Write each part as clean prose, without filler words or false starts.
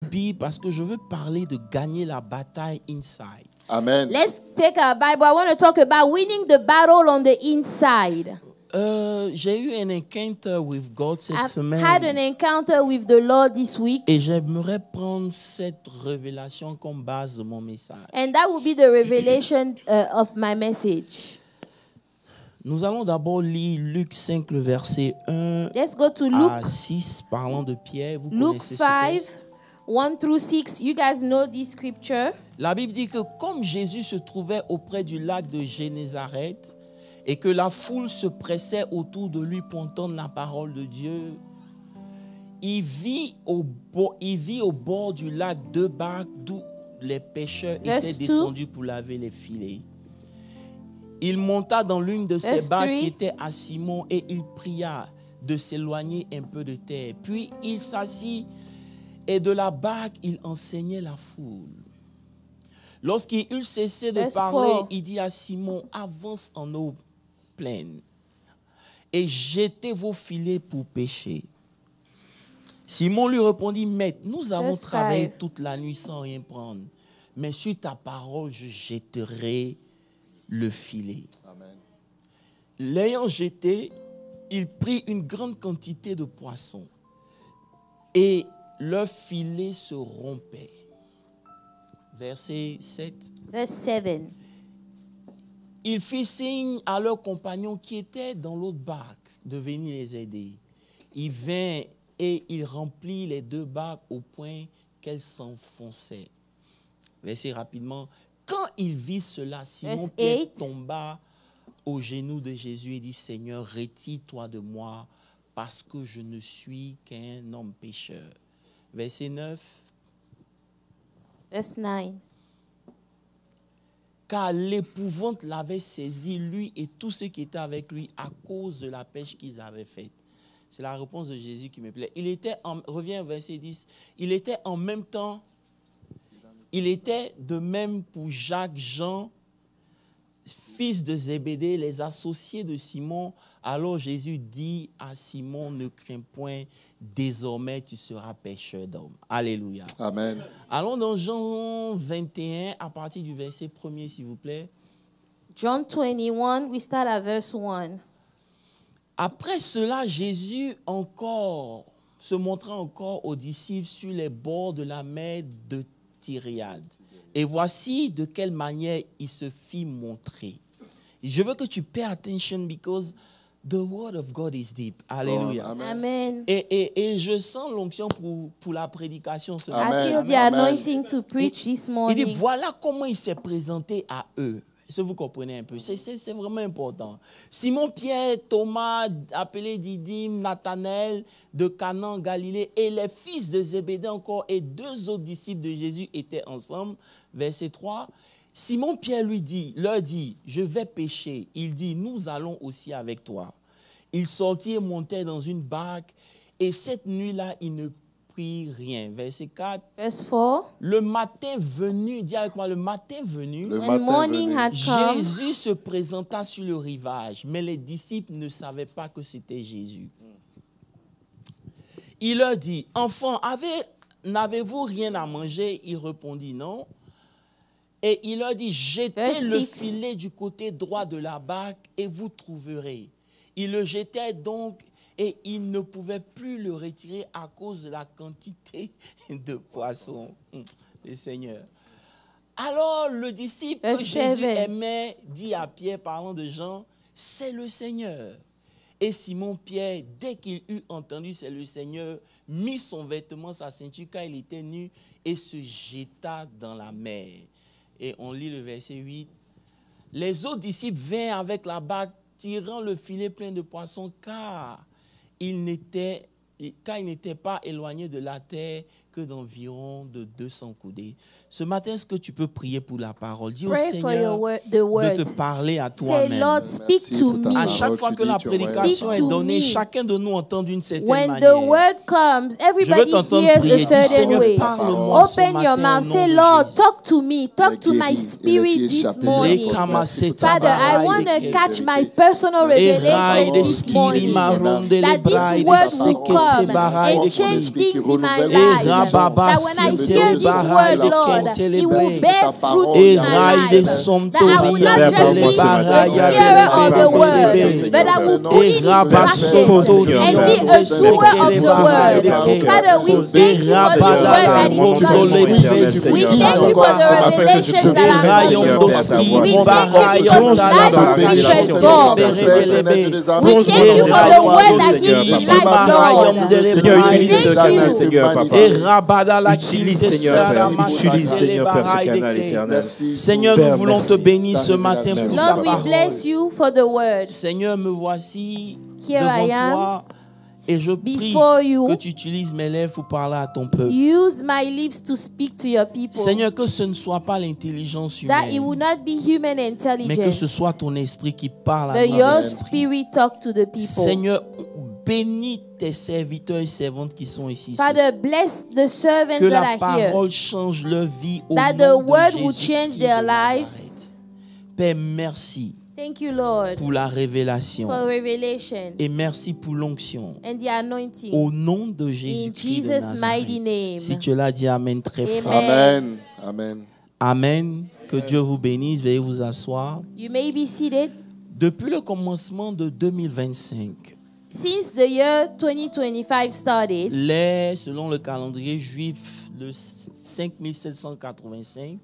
Bible parce que je veux parler de gagner la bataille inside. Amen. Let's take our Bible. I want to talk about winning the battle on the inside. J'ai eu un encounter with God cette I've semaine. had an encounter with the Lord this week. Et j'aimerais prendre cette révélation comme base de mon message. And that will be the revelation of my message. Nous allons d'abord lire Luc 5, le verset 1 Let's go to Luke, à 6, parlant de Pierre. Vous Luke connaissez ce 5, texte. 1 through 6. You guys know this scripture. La Bible dit que comme Jésus se trouvait auprès du lac de Génézareth et que la foule se pressait autour de lui pour entendre la parole de Dieu, il vit au bord du lac deux barques d'où les pêcheurs étaient descendus pour laver les filets. Il monta dans l'une de ces barques qui était à Simon et il pria de s'éloigner un peu de terre. Puis il s'assit et de la barque, il enseignait la foule. Lorsqu'il eut cessé de parler, il dit à Simon, avance en eau pleine et jetez vos filets pour pêcher. Simon lui répondit, Maître, nous avons travaillé toute la nuit sans rien prendre, mais sur ta parole, je jetterai le filet. Amen. L'ayant jeté, il prit une grande quantité de poissons et leur filet se rompait. Verset 7. Verse 7. Il fit signe à leurs compagnons qui étaient dans l'autre barque de venir les aider. Il vint et il remplit les deux barques au point qu'elles s'enfonçaient. Verset rapidement. Quand il vit cela, Simon Pierre tomba aux genoux de Jésus et dit, Seigneur, retire-toi de moi parce que je ne suis qu'un homme pécheur. Verset 9. Verse 9. Car l'épouvante l'avait saisi, lui et tous ceux qui étaient avec lui, à cause de la pêche qu'ils avaient faite. C'est la réponse de Jésus qui me plaît. Reviens au verset 10. Il était en même temps, il était de même pour Jacques, Jean, fils de Zébédée, les associés de Simon. Alors Jésus dit à Simon, ne crains point, désormais tu seras pêcheur d'hommes. Alléluia. Amen. Allons dans Jean 21, à partir du verset 1er, s'il vous plaît. John 21, we start at verse 1. Après cela, Jésus se montra encore aux disciples sur les bords de la mer de Tyriade. Et voici de quelle manière il se fit montrer. Je veux que tu paies attention because the word of God is deep. Alléluia. Oh, Amen. Et je sens l'onction pour la prédication ce matin. I feel the anointing to preach this Il morning. dit, voilà comment il s'est présenté à eux. Est-ce que vous comprenez un peu? C'est vraiment important. Simon Pierre, Thomas, appelé Didyme, Nathanaël de Cana en Galilée et les fils de Zébédée encore et deux autres disciples de Jésus étaient ensemble. Verset 3. Simon Pierre leur dit, je vais pêcher. Il dit, nous allons aussi avec toi. Ils sortirent et montèrent dans une barque et cette nuit-là, ils ne prirent rien. Verset 4. Verse 4. Le matin venu, dis avec moi, le matin venu, When morning had come, Jésus se présenta sur le rivage, mais les disciples ne savaient pas que c'était Jésus. Il leur dit, enfants, n'avez-vous rien à manger? Il répondit non. Et il leur dit, jetez le filet du côté droit de la barque et vous trouverez. Ils le jetaient donc et ils ne pouvaient plus le retirer à cause de la quantité de poissons. Le Seigneur. Alors le disciple que Jésus aimait dit à Pierre, parlant de Jean, c'est le Seigneur. Et Simon Pierre, dès qu'il eut entendu c'est le Seigneur, mit son vêtement, sa ceinture, car il était nu, et se jeta dans la mer. Et on lit le verset 8. Les autres disciples vinrent avec la barque, tirant le filet plein de poissons, car ils n'étaient pas éloignés de la terre que d'environ de 200 coudées. Ce matin, est-ce que tu peux prier pour la parole? Dis au Seigneur de te parler à toi-même. Say, Lord, speak to me. À chaque fois que la prédication est donnée, chacun de nous entend d'une certaine When manière. the word comes, everybody hears a certain way. Open your mouth. Say, Lord, talk to me. Talk to my spirit this morning. Father, I want to catch my personal revelation this morning. That this word will come and change things in my life. That when I hear this word, Lord, it will bear fruit in my life. That I will not just be a hearer of the word, but I will put it in practice and be a doer of the word. Father, we thank you for this word that is coming. We thank you for the revelations that are coming. We thank you because life will be transformed. We thank you for the word that gives life, Lord. Seigneur, utilise ce canal, Seigneur, papa. Utilise, Seigneur, Père, ce canal éternel. Seigneur, nous voulons te bénir ce matin pour ta Lord, we parole. bless you for the word. Seigneur, me voici Here I devant am. toi et je prie Before you. que tu utilises mes lèvres pour parler à ton peuple. Use my lips to speak to your people. Seigneur, que ce ne soit pas l'intelligence That it humaine, will not be human mais que intelligence, ce soit ton esprit qui parle à but nos your esprits. spirit talk to the people. Seigneur, bénis tes serviteurs et servantes qui sont ici. Father, bless the servants Que that la are here. parole change leur vie au That the nom de word will Jésus change Christ their de Nazareth. lives. Père, merci Thank you, Lord, pour la révélation for revelation et merci pour l'onction. and the anointing. Au nom de In Jésus-Christ de Jesus' mighty Nazareth. name. Si tu l'as dit, Amen très fort. Amen. Amen. Amen. Que Dieu vous bénisse. Veuillez vous asseoir. You may be seated. Depuis le commencement de 2025, Since the year 2025 started, selon le calendrier juif, le 5785,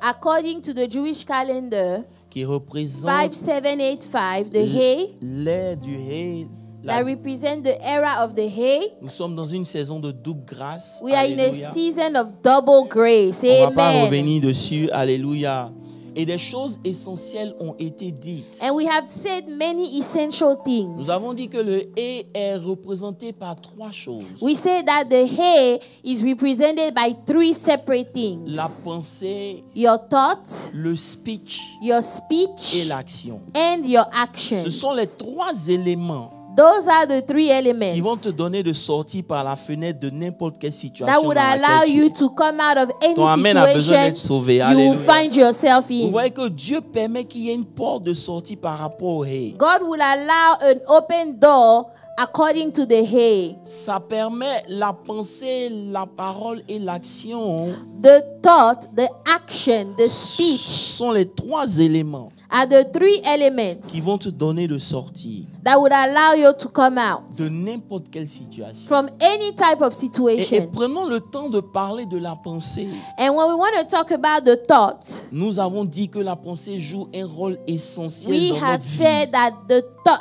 according to the Jewish calendar, qui représente 5785, the hay, l'ère du hay, that represent the era of the hay. nous sommes dans une saison de double grâce. We are in a Alléluia. season of double grace. On ne va pas Amen. revenir dessus. Alléluia. Et des choses essentielles ont été dites. And we have said many essential things. Nous avons dit que le hay est représenté par trois choses. We say that the hay is represented by three separate things. La pensée, Your thought, le speech your et speech, l'action. and your Ce actions. sont les trois éléments Those are the three qui vont elements te donner de sortir par la fenêtre de n'importe quelle situation that dans would allow laquelle tu you es. to come out of any Ton amen a besoin d'être situation sauvé. you will Alléluia. find yourself Vous in. voyez que Dieu permet qu'il y ait une porte de sortie par rapport au hay. God will allow an open door according to the hay. Ça permet la pensée, la parole et l'action The thought, the action, the speech sont les trois éléments are the three elements qui vont te donner de sortir that would allow you to come out de n'importe quelle situation. from any type of Et situation. prenons le temps de parler de la pensée. And when we want to talk about the thought, Nous avons dit que la pensée joue un rôle essentiel we dans have notre vie. said that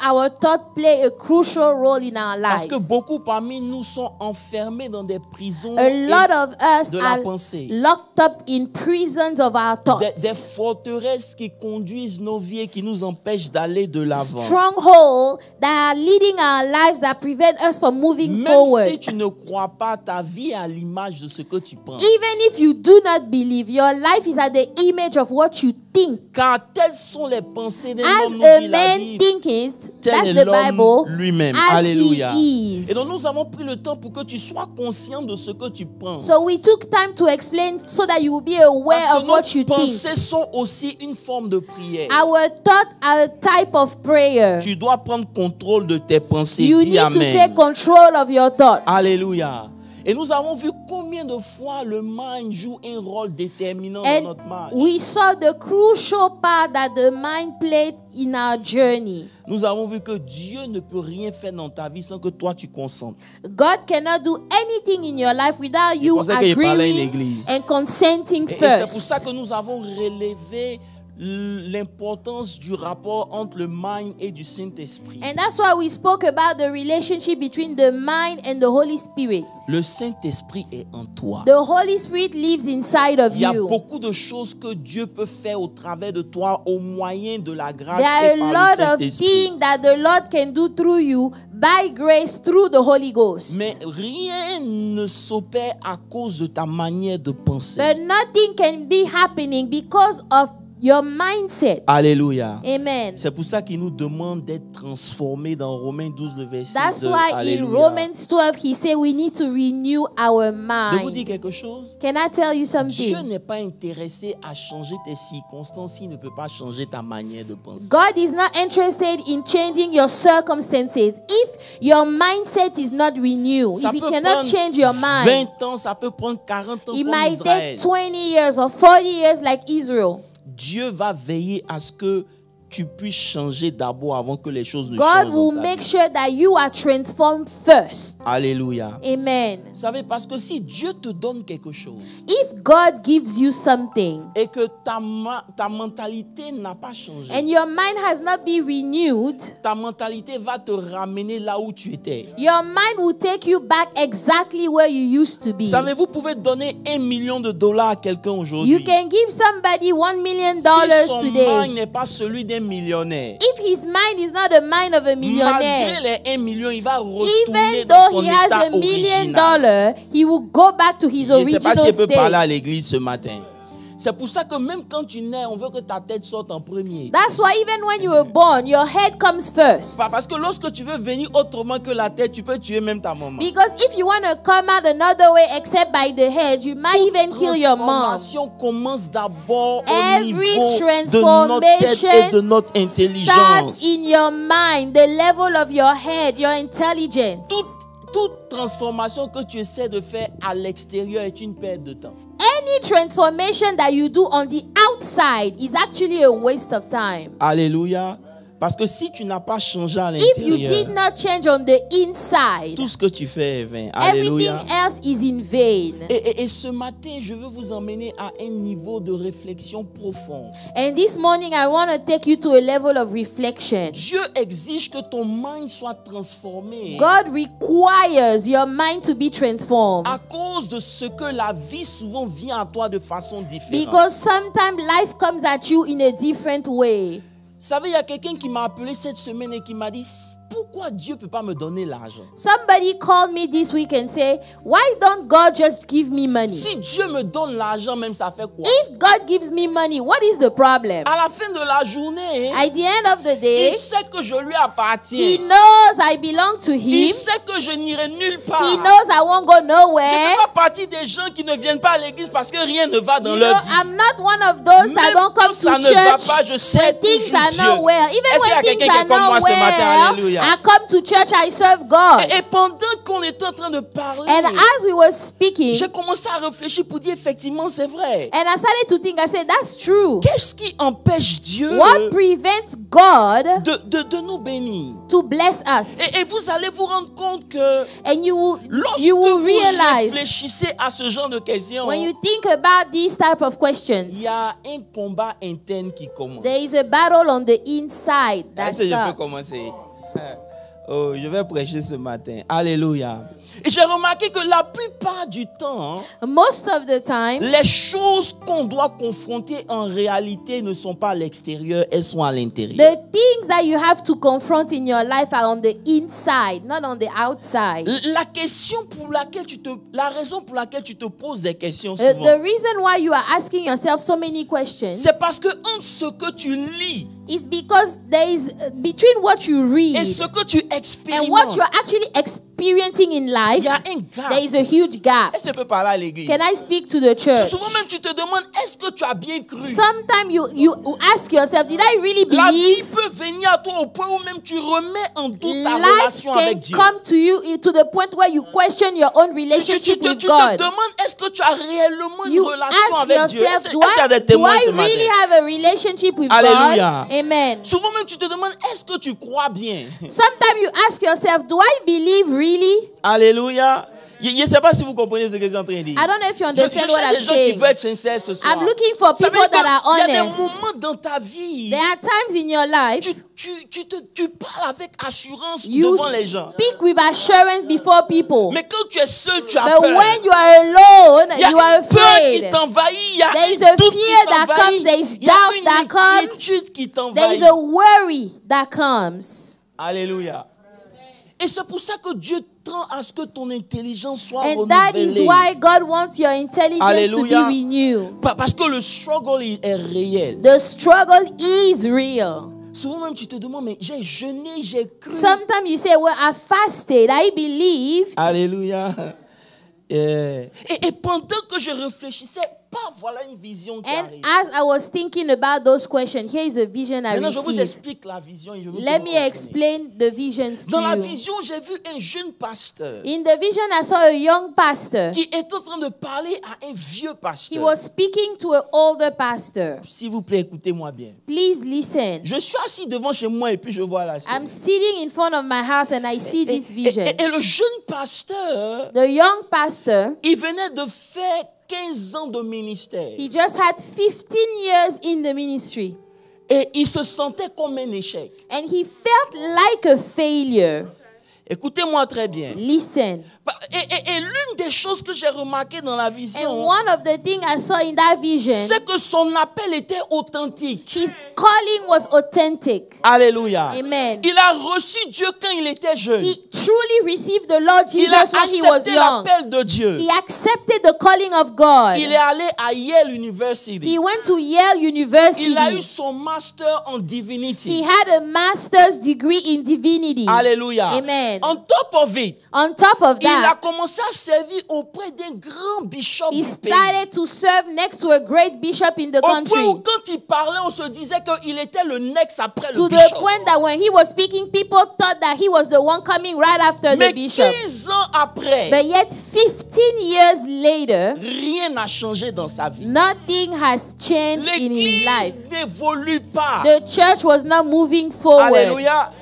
our thought play a crucial role in our Parce lives. que beaucoup parmi nous sont enfermés dans des prisons A et lot of us de la are pensée. locked up in prisons of our thoughts. Des forteresses qui conduisent nos vies et qui nous empêchent d'aller de l'avant. Stronghold that are leading our lives that prevent us from moving Même forward. si tu ne crois pas, ta vie est à l'image de ce que tu penses. Even if you do not believe, your life is at the image of what you think. Car telles sont les pensées d'un As homme, nous a dit la man Bible. thinketh, Tel that's est the l'homme Bible, lui-même. as Alléluia. he is. Et donc nous avons pris le temps pour que tu sois conscient de ce que tu penses. So we took time to explain so that you will be aware Parce of que what nos you think. pensées sont aussi une forme de prière. Our thoughts are a type of prayer. Tu dois prendre contrôle de tes pensées. You Dis need to Amen. take control of your thoughts. Alléluia. Et nous avons vu combien de fois le mind joue un rôle déterminant dans And notre marche. we saw the crucial part that the mind played in our journey. Nous avons vu que Dieu ne peut rien faire dans ta vie sans que toi tu consentes. God cannot do anything in your life without you pensais qu'il parlait à une agreeing église. and consenting Et c'est pour first. ça que nous avons relevé l'importance du rapport entre le mind et du Saint-Esprit. And that's why we spoke about the relationship between the mind and the Holy Spirit. Le Saint-Esprit est en toi. The Holy Spirit lives inside of Il y a you. beaucoup de choses que Dieu peut faire au travers de toi au moyen de la grâce There are et par a le lot of Saint-Esprit. things that the Lord can do through you by grace through the Holy Ghost. Mais rien ne s'opère à cause de ta manière de penser. But nothing can be happening because of Your mindset. Alléluia. Amen. C'est pour ça qu'il nous demande d'être transformés dans Romains 12, le verset 2. That's why in Romans 12 he said we need to renew our Je vous mind. dis quelque chose. Can I tell you Dieu something? n'est pas intéressé à changer tes circonstances, il ne peut pas changer ta manière de penser. God is not interested in changing your circumstances. If your mindset is not renewed, Ça if you peut cannot prendre change your mind, 20 ans, ça peut prendre 40 ans it comme might Israël. take 20 years or 40 years like Israel. Dieu va veiller à ce que tu puisses changer d'abord avant que les choses ne God changent will dans ta make vie. sure that you are transformed first. Alléluia. Amen. Vous savez, parce que si Dieu te donne quelque chose If God gives you something et que ta mentalité n'a pas changé, and your mind has not been renewed, ta mentalité va te ramener là où tu étais. your mind will take you back exactly where you used to be. Savez, vous pouvez donner $1 million à quelqu'un aujourd'hui. You can give somebody $1 million Si son today. mind n'est pas celui d'un millionnaire, If his mind is not the mind of a millionaire, malgré les 1 million, il va retourner even dans though son he has état $1 million, original. he will go back to his Je ne sais pas original si je peux parler à state. l'église ce matin. C'est pour ça que même quand tu nais, on veut que ta tête sorte en premier. That's why even when you were born, your head comes first. Parce que lorsque tu veux venir autrement que la tête, tu peux tuer même ta maman. Because if you want to come out another way except by the head, you might even kill your mom. Transformation commence d'abord au Every niveau de notre tête et de notre starts intelligence. in your mind, the level of your head, your intelligence. Toute transformation que tu essaies de faire à l'extérieur est une perte de temps. Any transformation that you do on the outside is actually a waste of time. Alléluia. Parce que si tu n'as pas changé à If you did l'intérieur, not change on the inside, tout ce que tu fais est vain. everything Alléluia. else is in vain. Et ce matin, je veux vous emmener à un niveau de réflexion profond. And this morning, I want to take you to a level of reflection. Dieu exige que ton mind soit transformé God requires your mind to be transformed. à cause de ce que la vie souvent vient à toi de façon différente. Because sometimes life comes at you in a different way. Vous savez, il y a quelqu'un qui m'a appelé cette semaine et qui m'a dit, pourquoi Dieu ne peut pas me donner l'argent? Somebody called me this week and said, why don't God just give me money? Si Dieu me donne l'argent, même ça fait quoi? If God gives me money, what is the problem? À la fin de la journée, At the end of the day, il sait que je lui He appartiens. knows I belong to Il Him. sait que je n'irai nulle part. He knows I won't go Je ne nowhere. fais pas partie des gens qui ne viennent pas à l'église parce que rien ne va dans You leur know, vie. I'm not one of those that Même don't quand come ça to ne va church pas, je sais when things toujours are Dieu. not well. Even Est-ce qu'il y a when things quelqu'un qui est are comme moi not ce matin? well, Alléluia. I come to church, I serve God. Et pendant qu'on est en train de parler, And as we were speaking, j'ai commencé à réfléchir pour dire effectivement c'est vrai. and I started to think, I said, that's true. Qu'est-ce qui empêche Dieu What prevents God de nous bénir? to bless us? Et vous allez vous rendre compte que And you lorsque will vous realize réfléchissez à ce genre de questions, when you think about these type of questions, il y a un combat interne qui commence. there is a battle on the inside that Est-ce que je peux starts. commencer? Oh, je vais prêcher ce matin. Alléluia. Et j'ai remarqué que la plupart du temps, Most of the time, les choses qu'on doit confronter en réalité ne sont pas à l'extérieur, elles sont à l'intérieur. the things that you have to confront in your life are on the inside, not on the outside. La raison pour laquelle tu te poses des questions The souvent, reason why you are asking yourself so many questions c'est parce que entre ce que tu lis is because there is between what you et read ce que tu and what expérimentes, you're actually experiencing in il life, y a un gap. there is a huge gap. Est-ce que je peux parler à l'église? Can I speak to the church? Souvent même tu te demandes, est-ce que tu as bien cru? Sometimes you ask yourself, did I really La vie believe? peut venir à toi au point où même tu remets en doute ta Life relation can avec Dieu. come to you to the point where you question your own Tu relationship te with God. demandes, est-ce que tu as réellement une You relation ask avec Dieu? yourself, Est-ce do qu'il y a des I témoins ce really matin? have a relationship with Alléluia. God? Amen. Souvent même tu te demandes, est-ce que tu crois bien? Sometimes you ask yourself, do I believe really? Alléluia. Je ne sais pas si vous comprenez ce que je suis en train de dire. I don't know if you Je understand what cherche I'm des gens qui saying. veulent être sincères ce soir. I'm looking for Ça veut people dire that are qu'il y a des honest. moments dans ta vie, There are times in your life tu parles avec assurance you devant les gens. speak with assurance before people. Mais quand tu es seul, tu as But peur. when you are alone, Il y a you are une peur qui afraid. t'envahit, il y a There is un a doute qui fear that t'envahit, comes, there is il y a doubt une that comes, inquiétude qui There t'envahit. is a worry that comes. Alléluia. Et c'est pour ça que Dieu s'attend à ce que ton intelligence soit And renouvelée. that is why God wants your intelligence Alléluia. to be renewed. Parce que le struggle est réel. The struggle is real. Souvent même tu te demandes, mais j'ai jeûné, j'ai cru. Sometimes you say, well, I fasted, I believed. Alléluia. Et pendant que je réfléchissais, voilà une vision qui arrive. And as I was thinking about those questions, here is a vision I Maintenant, je vous received. explique la vision et je veux Let que me vous explain the visions Dans to la you. vision, j'ai vu un jeune pasteur In the vision, I saw a young pastor. qui est en train de parler à un vieux He pasteur. was speaking to an older pastor. S'il vous plaît, écoutez-moi bien. Please listen. Je suis assis devant chez moi et puis je vois la scène. I'm sitting in front of my house and I see this vision. Et le jeune pasteur, The young pastor, il venait de faire 15 ans de ministère. he just had 15 years in the ministry. Et il se sentait comme un échec. And he felt like a failure. Écoutez-moi très bien. Listen. Et l'une des choses que j'ai remarquées dans la And vision, one of the things I saw in that vision, c'est que son appel était authentique. his calling was authentic. Alléluia. Amen. Il a reçu Dieu quand il était jeune. He truly received the Lord Il a Jesus when he was accepté young. l'appel de Dieu. He accepted the calling of God. Il est allé à Yale University. He went to Yale University. Il a eu son master en divinity. He had a master's degree in divinity. Alléluia. Amen. On top of it, On top of il a that, commencé à servir auprès d'un grand bishop he du pays. started to serve next to a great bishop in the Au point country. où quand il parlait, on se disait qu'il était le next après le To the bishop. point that when he was speaking, people thought that he was the one coming right after Mais the bishop. 15 ans après, But yet, 15 years later, rien n'a changé dans sa vie. nothing has changed in his life. L'église n'évolue pas. The church was not moving forward. Alléluia.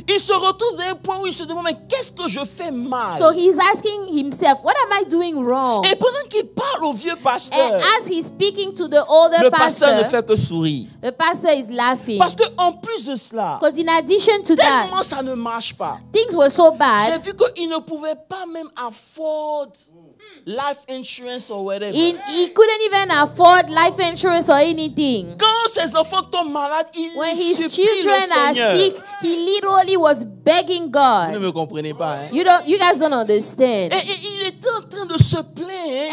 Il se retrouve à un point où il se demande, mais qu'est-ce que je fais mal? So he's asking himself, what am I doing wrong? Et pendant qu'il parle au vieux And pasteur, as he's speaking to the older le pasteur ne pastor, fait que sourire. the pastor is laughing. Parce qu'en plus de cela, Because in addition to that, tellement ça ne marche pas. things were so J'ai bad. vu qu'il ne pouvait pas même afford life insurance or whatever. He couldn't even afford life insurance or anything. Quand ses enfants tombent malades, il When his supplie le children are Seigneur. sick, he literally was begging Vous ne God. me comprenez pas, hein? You guys don't understand. Et il était en train de se plaindre.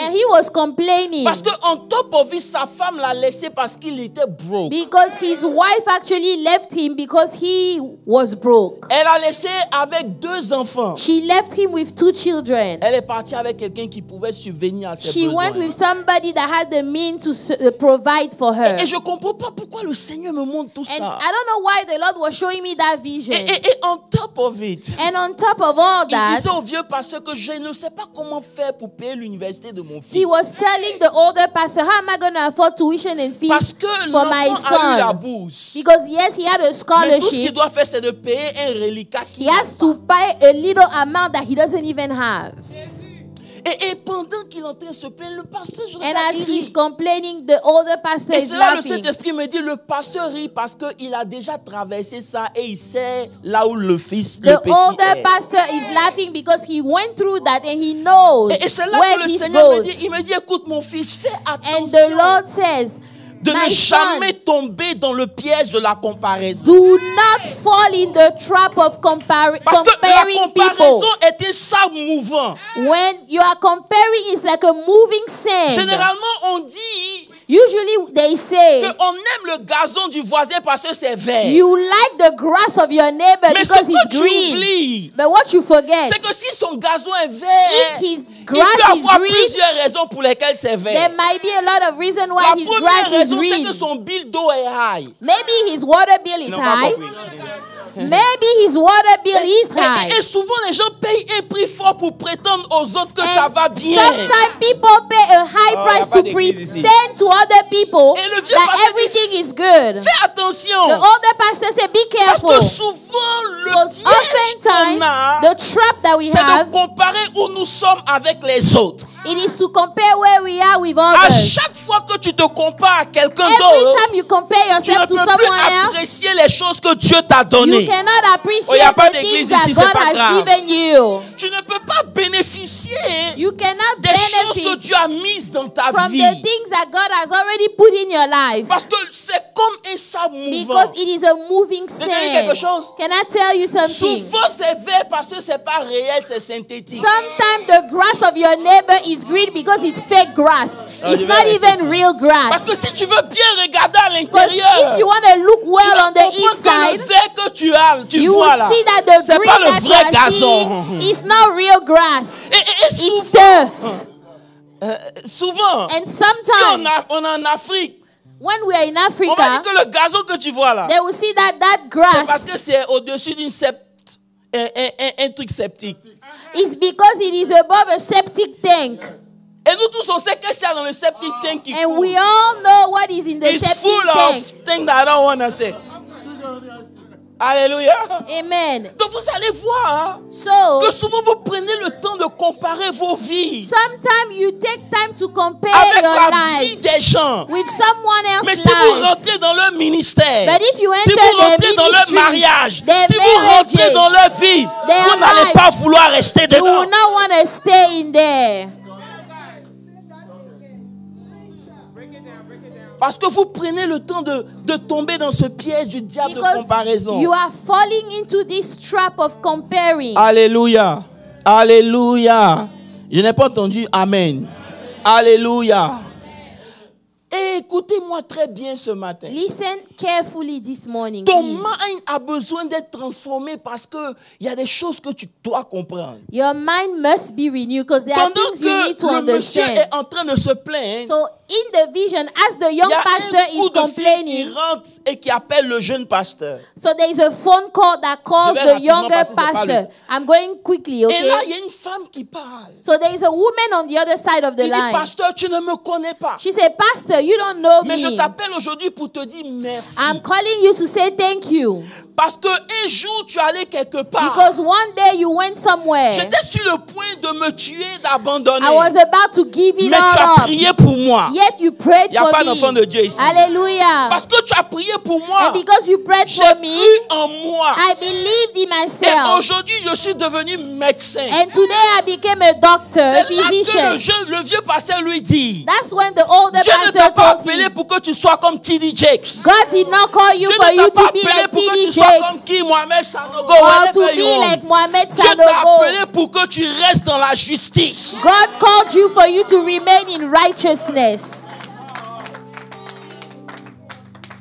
And he was complaining Parce qu'en top of it, sa femme l'a laissé parce qu'il était broke. because his wife actually left him because he was broke. Elle a laissé avec 2 enfants. She left him with 2 children. Elle est partie avec quelqu'un qui pouvait subvenir à ses She besoins. went with somebody that had the means to provide for her. Et je ne comprends pas pourquoi le Seigneur me montre tout And ça. I don't know why the Lord was showing me that vision. Et en top of it, And on top of all il that, disait au vieux pasteur que je ne sais pas comment faire pour payer l'université de mon fils. he was telling the older pastor, how am I going to afford tuition and fees Parce que for my l'enfant a eu la son? bourse. Because yes, he had a Mais tout ce qu'il scholarship. doit faire, c'est de payer un reliquat qu'il He n'a has to pay a little amount that he doesn't even have. Et pendant qu'il est en train de se plaindre, le pasteur, je And regarde, as il he's rit. complaining, the older pastor Et is c'est là le laughing. Saint-Esprit me dit, le pasteur rit parce qu'il a déjà traversé ça et il sait là où le fils, le The petit older est. pastor is laughing because he went through that and he knows Et c'est là where que le this Seigneur me goes. dit, il me dit, écoute mon fils, fais And the attention Lord says, de ne my son, jamais tomber dans le piège de la comparaison. do not fall in the trap of Parce que la comparing comparaison people. est un sable mouvant. When you are comparing, it's like a moving sand. Généralement, on dit Usually they say, qu'on aime le gazon du voisin parce que c'est vert. you like the grass of your neighbor Mais ce because que it's tu green. oublies, But what you forget, c'est que si son gazon est vert, if his il grass peut is avoir green, plusieurs raisons pour lesquelles c'est vert. there might be a lot of reason why La his première grass is raison, c'est green. que son bill d'eau est high. Maybe his water bill is Non, pas high. compris. Maybe his water bill is high. Et souvent, les gens payent un prix fort pour prétendre aux autres que ça va And bien. sometimes people pay a high Oh, price y a pas to d'église ici. pretend to other people Et le vieux that pasteur everything dit, is good. Fais attention. The older pastor said, be Parce careful. que souvent, le Because piège qu'on oftentimes, a, the trap that we c'est de have, comparer où nous sommes avec les autres. it is to compare where we are with À others. chaque fois que tu te compares à quelqu'un Every d'autre, time you compare tu ne yourself to peux plus someone else, apprécier les choses que Dieu t'a you données. cannot Oh, y a appreciate pas the d'église things that ici, c'est God pas has grave. given you. Tu ne peux pas bénéficier You cannot des choses que benefit Dieu a mises dans ta from vie. the things that God has already put in your life. Parce que c'est comme un sable mouvant. Because it is a moving Vous savez quelque sand. chose? Can I tell you something? Souvent c'est vert parce que c'est pas réel, c'est synthétique. Sometimes the grass of your neighbor is green because it's fake grass. It's not even real Parce que grass. si tu veux bien regarder à Because l'intérieur, if you want to look tu well vas on the comprendre que le inside, vert que tu as, tu you vois will là, see that the c'est green pas le that vrai you are gazon. seeing is not real grass. Et It's souvent, turf. And si sometimes, on est en Afrique, when we are in on va dire Africa, que le gazon que tu vois là, they will see that c'est parce que grass c'est au-dessus un truc septique. is because it is above a septic tank. Et nous tous, on sait qu'est-ce qu'il y a dans le septic tank qui And coule. we all know what is in the It's septic full tank. of things that I don't want to say. Alléluia. Amen. Donc vous allez voir So, que souvent vous prenez le temps de comparer vos vies sometimes you take time to compare avec your la vie lives des gens. with someone Mais else's si vous life. rentrez dans leur ministère, But if you si enter vous their rentrez dans leur ministries, mariage, their si vous rentrez marriages, dans leur vie, their vous n'allez lives, pas vouloir rester You dedans. will not want to stay in there. Parce que vous prenez le temps de tomber dans ce piège du diable de Because comparaison. you are falling into this trap of comparing. Alléluia. Alléluia. Je n'ai pas entendu Amen. Alléluia. Et écoutez-moi très bien ce matin. Listen carefully this morning, Ton please. mind a besoin d'être transformé parce que il y a des choses que tu dois comprendre. Your mind must be renewed because there are Pendant things you need to que le monsieur understand. est en train de se plaindre, So in the vision, as the il young y a pastor un is coup de fil qui complaining, rentre et qui appelle le jeune pasteur. so there is a phone call that calls Je vais the rapidement younger parce que c'est pas pastor. I'm going quickly, Et là, okay? il y a une femme qui parle. So there is a woman on the other side of the Il dit, line. pasteur, tu ne me connais pas. She said, Pastor, you don't know Mais je me. t'appelle aujourd'hui pour te dire merci. I'm calling you to say thank you. Parce qu'un jour, tu allais quelque part. Because one day you went somewhere. J'étais sur le point de me tuer, d'abandonner. I was about to give it Mais tu as all up. prié pour moi. Yet you prayed Il n'y a for pas me. d'enfant de Dieu ici. Hallelujah. Parce que tu as prié pour moi. And because you prayed J'ai for me, cru en moi. I believed in Et myself. aujourd'hui, je suis devenu médecin. And today I became a doctor, a C'est là physician. que le vieux pasteur lui dit, That's when the older Dieu ne t'a pastor pas told me, appelé pour que tu sois comme T.D. Jakes. God did not call you Dieu for ne you t'a pas to be appelé like pour que T.D. tu sois comme Jakes qui, Mohamed Sanogo. or to whatever you be want. like Mohamed Dieu t'a Sanogo. appelé pour que tu restes dans la justice. God called you for you to remain in righteousness.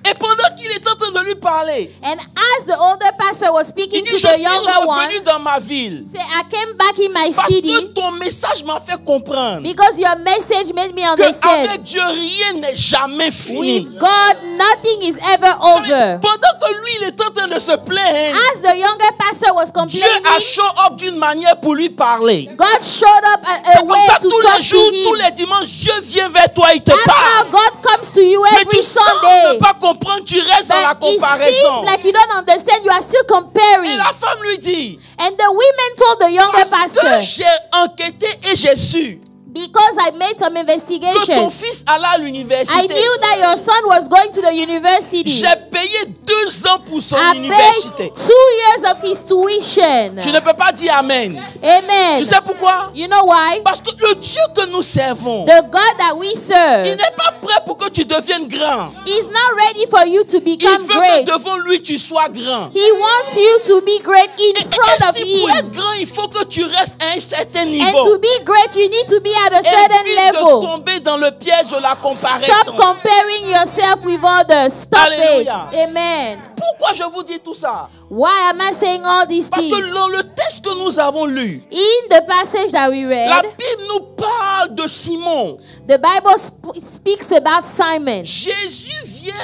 Et pendant qu'il est en train de lui parler, And as the older pastor was il speaking dit, to je the suis younger one, revenu dans ma ville. say, I came back in my Parce que city ton message m'a fait comprendre because your message made me qu'avec understand. Dieu, rien n'est jamais fini. With God, nothing is ever over. Pendant que lui, il est en train de se plaindre, As the younger pastor was Dieu complaining, a show up d'une manière pour lui parler. God showed up a C'est comme way ça to tous talk les jours, to tous him. les dimanches, Dieu vient vers toi, il te That's how parle. God comes to you Mais every tu sembles Sunday. ne pas comprendre, tu restes dans la But it comparaison. seems like you don't understand. You are still Et comparing. la femme lui dit, And the women told the younger parce que pastor, j'ai enquêté et j'ai su because I made some que investigation, ton fils allait à I l'université. knew that your son was going to the university. J'ai payé 2 ans pour son I université. paid 2 years of his tuition. Tu ne peux pas dire Amen. Amen. Tu sais pourquoi? You know why? Parce que le Dieu que nous servons, The God that we il serve n'est pas prêt pour que tu deviennes grand. is not ready for you to Il become veut great. que devant lui tu sois grand. He wants you to be great in Et front of si pour him. être grand, il faut que tu restes à un certain And niveau. to be great, you need to be at a certain Évite de level. tomber dans le piège de la comparaison. Stop comparing yourself with others. Stop Alléluia. it. Amen. Pourquoi je vous dis tout ça? Why am I saying all these Parce things? que dans le texte que nous avons lu, In the passage that we la read, Bible nous parle de Simon. the Bible speaks about Simon. Jésus vient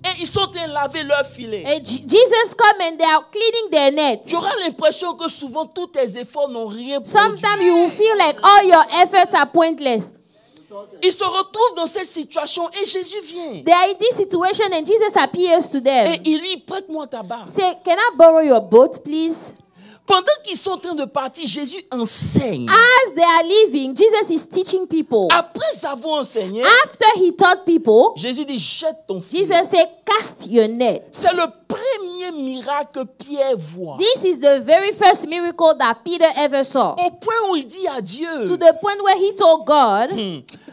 et ils sont en train de laver leur filet. Jesus come and they are cleaning their nets. Tu auras l'impression que souvent tous tes efforts n'ont rien produit. Sometimes you will feel like all your efforts are pointless. Ils se retrouvent dans cette situation et Jésus vient. They are in this situation and Jesus appears to them. Et il dit, prête-moi ta barque. Say, can I borrow your boat, please? Pendant qu'ils sont en train de partir, Jésus enseigne. As they are leaving, Jesus is teaching people. Après avoir enseigné, after he taught people, Jésus dit, jette ton filet. Jesus said, cast your net. C'est le premier miracle que Pierre voit. This is the very first miracle that Peter ever saw. Au point où il dit à Dieu, to the point where he told God,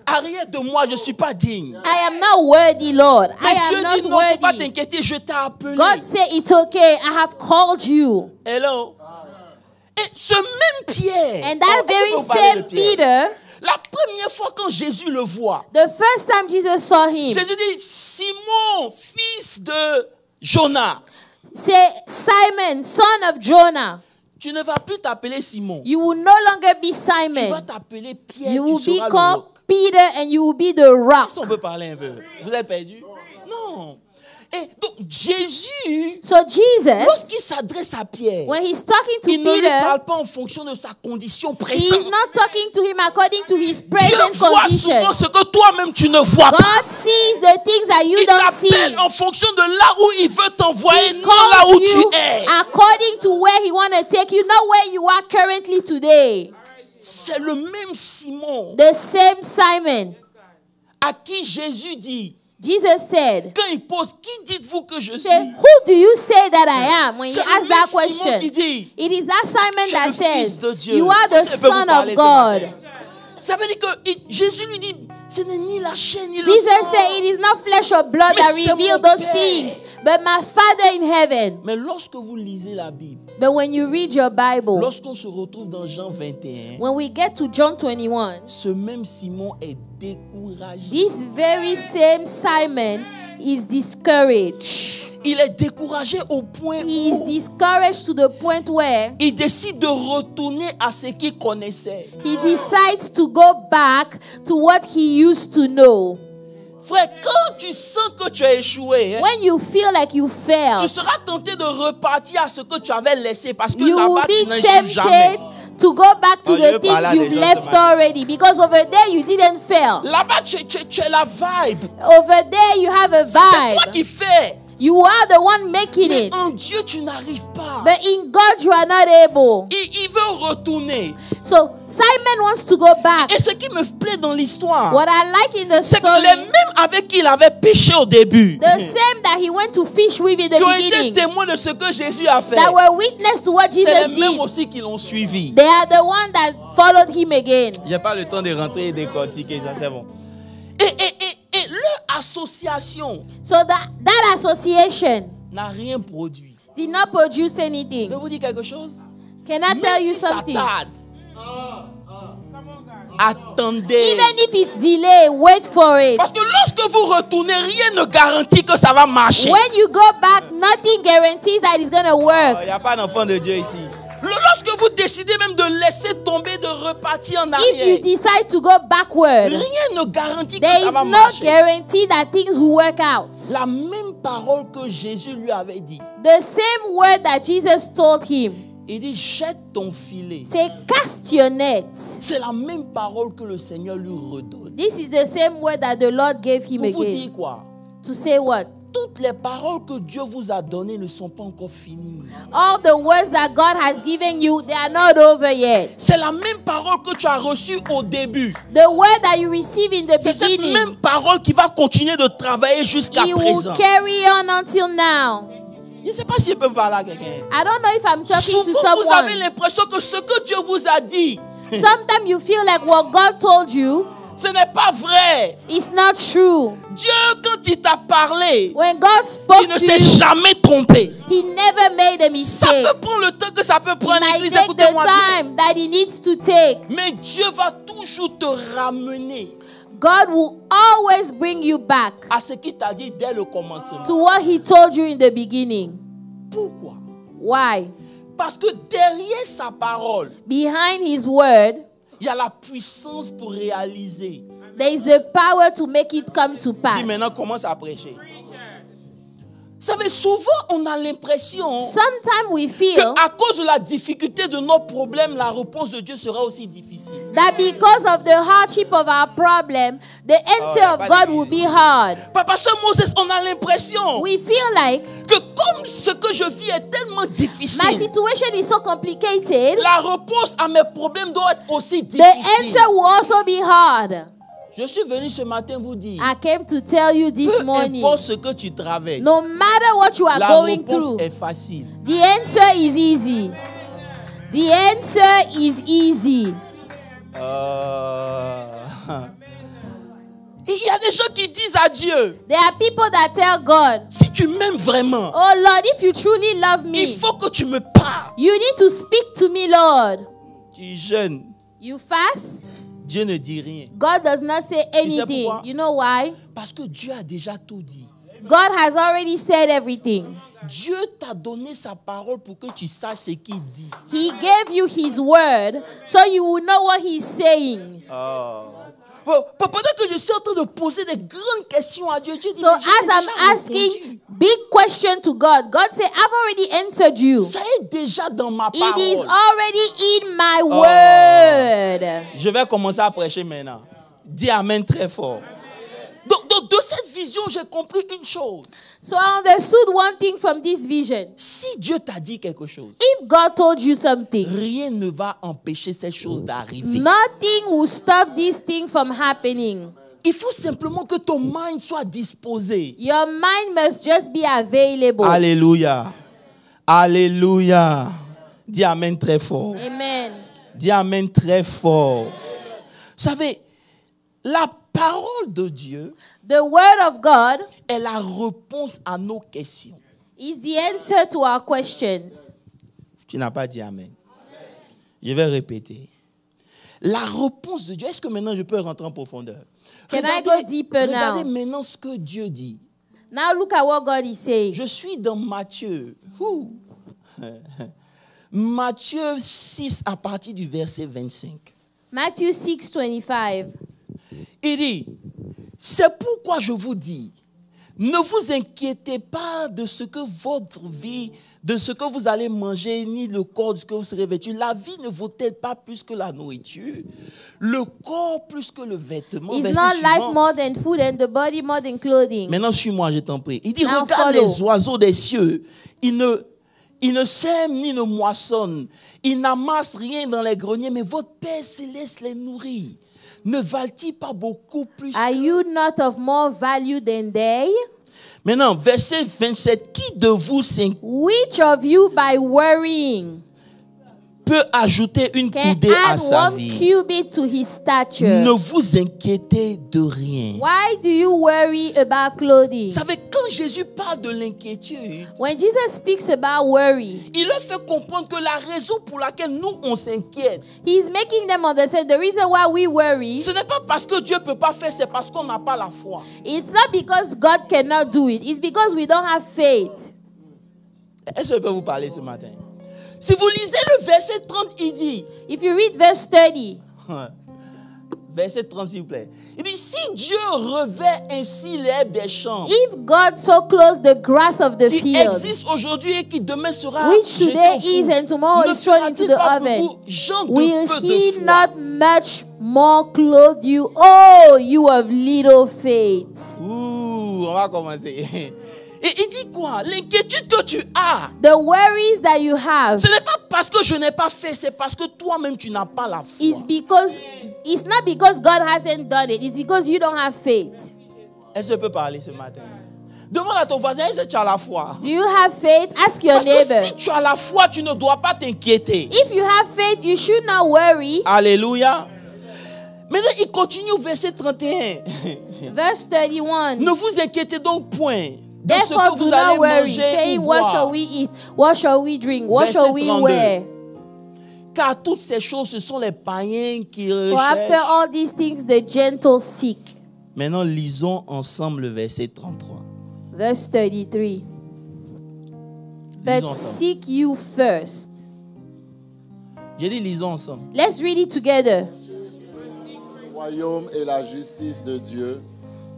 arrière de moi, je ne suis pas digne. I am not worthy, Lord. Mais I Dieu am dit, not non, faut pas worthy. t'inquiéter, je t'ai appelé. God said, it's okay, I have called you. Hello. Et ce même Pierre, And that very same Peter, la première fois quand Jésus le voit, the first time Jesus saw him, Jésus dit, Simon, fils de Jonas. say, Simon, son of Jonah. Tu ne vas plus t'appeler Simon. You will no longer be Tu Simon. vas t'appeler Pierre, You tu will be seras le called roc. Peter and you will be the rock. Si on peut parler un peu. Vous êtes perdus? Non. Et donc Jésus, So Jesus, lorsqu'il s'adresse à Pierre, when he's talking to il ne lui Peter, parle pas en fonction de sa condition he's présente. not talking to him according to his Dieu present voit condition. souvent ce que toi-même tu ne vois pas. God sees the things that you Il don't see. t'appelle en fonction de là où il veut t'envoyer, He non là où calls tu you es. according to where he want to take you, not where you are currently today. C'est le même Simon The same Simon. à qui Jésus dit, Jesus said, quand il pose, qui dites-vous que je suis? say, who do you say that I am? When he C'est le asks même that Simon question, qui dit, it is that Simon je suis that le fils de says, Dieu. you are the Je peux vous son parler of ce matin. God. Ça veut dire que Jésus lui dit, ce n'est ni la chair ni le Jesus sang. said, it is not flesh or blood Mais that c'est reveal mon those Père. things, but my Father in heaven. Mais lorsque vous lisez la Bible, But when you read your Bible, lorsqu'on se retrouve dans Jean 21, when we get to John 21, ce même Simon est découragé. this very same Simon is discouraged. Il est découragé au point He is où discouraged to the point where il décide de retourner à ce qu'il connaissait. he decides to go back to what he used to know. Frère, quand tu sens que tu as échoué, When you feel like you tu failed, seras tenté de repartir à ce que tu avais laissé parce que you will là-bas, tu be n'échoues jamais. tempted to go back to Oh, je the veux parler à things des you've gens ce left matin. already, because over there you didn't fail. Là-bas, tu es la vibe. Over there you have a C'est toi vibe. qui fais. You are the one making Mais it. en Dieu, tu n'arrives pas. But in God you are not able. Il veut retourner. So Simon wants to go back. Et ce qui me plaît dans l'histoire, What I like in the c'est que story, les mêmes avec qui il avait péché au début, the same that he went to fish with in the qui ont été beginning, témoins de ce que Jésus a fait, that were witness to what c'est les Jesus mêmes did, aussi qui l'ont suivi. they are the ones that followed him again. J'ai pas le temps de rentrer et décortiquer ça, c'est bon. Et leur association So that association n'a rien produit. did not produce Je anything. vais vous dire quelque chose. Can I Même tell you si ça something? tarde, attendez. Even if it's delayed, wait for it. Parce que lorsque vous retournez, rien ne garantit que ça va marcher. When you go back, nothing guarantees that it's going to work. Il n'y a pas d'enfant de Dieu ici. Lorsque vous décidez même de laisser tomber, de repartir en If you arrière, decide to go backward, rien ne garantit que there ça is va no marcher. guarantee that things will work out. La même parole que Jésus lui avait dit. The same word that Jesus told him, Il dit, jette ton filet. say, cast your net. C'est la même parole que le Seigneur lui redonne. This is the same word that the Lord gave him Pour vous again. dire quoi? To say what? Toutes les paroles que Dieu vous a données ne sont pas encore finies. All the words that God has given you, they are not over yet. C'est la même parole que tu as reçue au début. The word that you receive in the C'est cette beginning, même parole qui va continuer de travailler jusqu'à it will présent. carry on until now. Je ne sais pas si je peux parler à quelqu'un. I don't know if I'm talking to Souvent, vous avez someone. l'impression que ce que Dieu vous a dit, Sometimes you feel like what God told you ce n'est pas vrai. is not true. Dieu, quand il t'a parlé, When God spoke il ne to s'est you, jamais trompé. He never made a Ça mistake. peut prendre le temps que ça peut It prendre. might L'église, take the écoutez-moi bien. time that He needs to take. Mais Dieu va toujours te ramener God will always bring you back à ce qu'il t'a dit dès le commencement. to what He told you in the beginning. Pourquoi? Why? Parce que derrière sa parole, Behind His word, il y a la puissance pour réaliser. there is the power to make it come to pass. Dis maintenant, commence à prêcher. Vous savez, souvent on a l'impression sometimes we feel qu'à cause de la difficulté de nos problèmes, la réponse de Dieu sera aussi difficile. That because of the hardship of our problem, the answer of God will be hard. Pasteur Moses, on a l'impression We feel like que comme ce que je vis est tellement difficile, my situation is so complicated, la réponse à mes problèmes doit être aussi the difficile. answer will also be hard. Je suis venu ce matin vous dire, I came to tell you this peu morning, importe ce que tu traverses, no matter what you are la going réponse through, est facile. the answer is easy. The answer is easy. Il y a des gens qui disent à Dieu, There are people that tell God, si tu m'aimes vraiment, oh Lord, if you truly love me, il faut que tu me parles. you need to speak to me, Lord. Tu jeûnes, You fast, Dieu ne dit rien. God does not say anything. pourquoi? You know why? Parce que Dieu a déjà tout dit. God has already said everything. Dieu t'a donné sa parole pour que tu saches ce qu'il dit. He gave you his word so you will know what he's saying. Pendant que je suis en train de poser des grandes questions à Dieu, Dieu dit, So as I'm asking big question to God, God said, I've already answered you. ça est déjà dans ma It is parole. already in my word. Je vais commencer à prêcher maintenant. Dis Amen très fort. Donc, de cette vision, j'ai compris une chose. So I understood one thing from this vision. Si Dieu t'a dit quelque chose, If God told you something, rien ne va empêcher cette chose d'arriver. nothing will stop this thing from happening. Il faut simplement que ton mind soit disposé. Your mind must just be available. Alléluia. Alléluia. Dis Amen très fort. Amen. Dis Amen très fort. Vous savez, la parole de Dieu The word of God est la réponse à nos questions. is the answer to our questions. Tu n'as pas dit Amen. Je vais répéter. La réponse de Dieu, est-ce que maintenant je peux rentrer en profondeur? Can I go deeper regardez now? maintenant ce que Dieu dit. Now look at what God is saying. Je suis dans Matthieu. Matthieu 6 à partir du verset 25. Matthew 6:25. Il dit, c'est pourquoi je vous dis, ne vous inquiétez pas de ce que votre vie, de ce que vous allez manger, ni le corps de ce que vous serez vêtu. La vie ne vaut-elle pas plus que la nourriture? Le corps plus que le vêtement? Is Verset not life suivant. more than food and the body more than clothing? Maintenant, suis-moi, je t'en prie. Il dit, Now regarde follow. les oiseaux des cieux. Ils ne sèment ni ne moissonnent. Ils n'amassent rien dans les greniers, mais votre Père céleste les nourrit. Ne valent-ils pas beaucoup plus Are que... you not of more value than they? Maintenant, verset 27. Qui de vous s'inquiète Which of you by worrying peut ajouter une can coudée à add sa one vie? cubit to his stature? Ne vous inquiétez de rien. Why do you worry about clothing? Vous savez, quand Jésus parle de l'inquiétude, When Jesus speaks about worry, il leur fait comprendre que la raison pour laquelle nous, on s'inquiète, he's making them understand the reason why we worry. ce n'est pas parce que Dieu ne peut pas faire, c'est parce qu'on n'a pas la foi. It's not because God cannot do it. It's because we don't have faith. Est-ce que je peux vous parler ce matin? Si vous lisez le verset 30, il dit, If you read verse 30, verset 30 s'il vous plaît, il dit, si Dieu revêt ainsi l'herbe des champs, if God so clothes the grass of the qui field, existe aujourd'hui et qui demain sera which jeté today au four, is and tomorrow ne is thrown into fera-t-il the pas pour oven, vous, gens de will peu de he foi? not much more clothe you, oh, you of little faith? Ouh, on va commencer. Et il dit quoi? L'inquiétude que tu as, The worries that you have ce n'est pas parce que je n'ai pas fait, c'est parce que toi-même tu n'as pas la foi. is because it's not because God hasn't done it. It's because you don't have faith. Est-ce que je peux parler ce matin? Demande à ton voisin, est-ce que tu as la foi? Do you have faith? Ask your Parce que neighbor. si tu as la foi, tu ne dois pas t'inquiéter. If you have faith, you should not worry. Alléluia. Maintenant, il continue au verset 31. Verse 31. Ne vous inquiétez donc point de ce Therefore, que do vous not allez worry, manger saying, ou what shall boire. we eat? What shall we drink? What Verset shall we 32. wear? Car toutes ces choses, ce sont les païens qui For after recherchent. all these things, the gentle seek. Maintenant, lisons ensemble le verset 33. Verse 33. Lisons But ensemble. seek you first. J'ai dit lisons ensemble. Let's read it together. Le royaume et la justice de Dieu,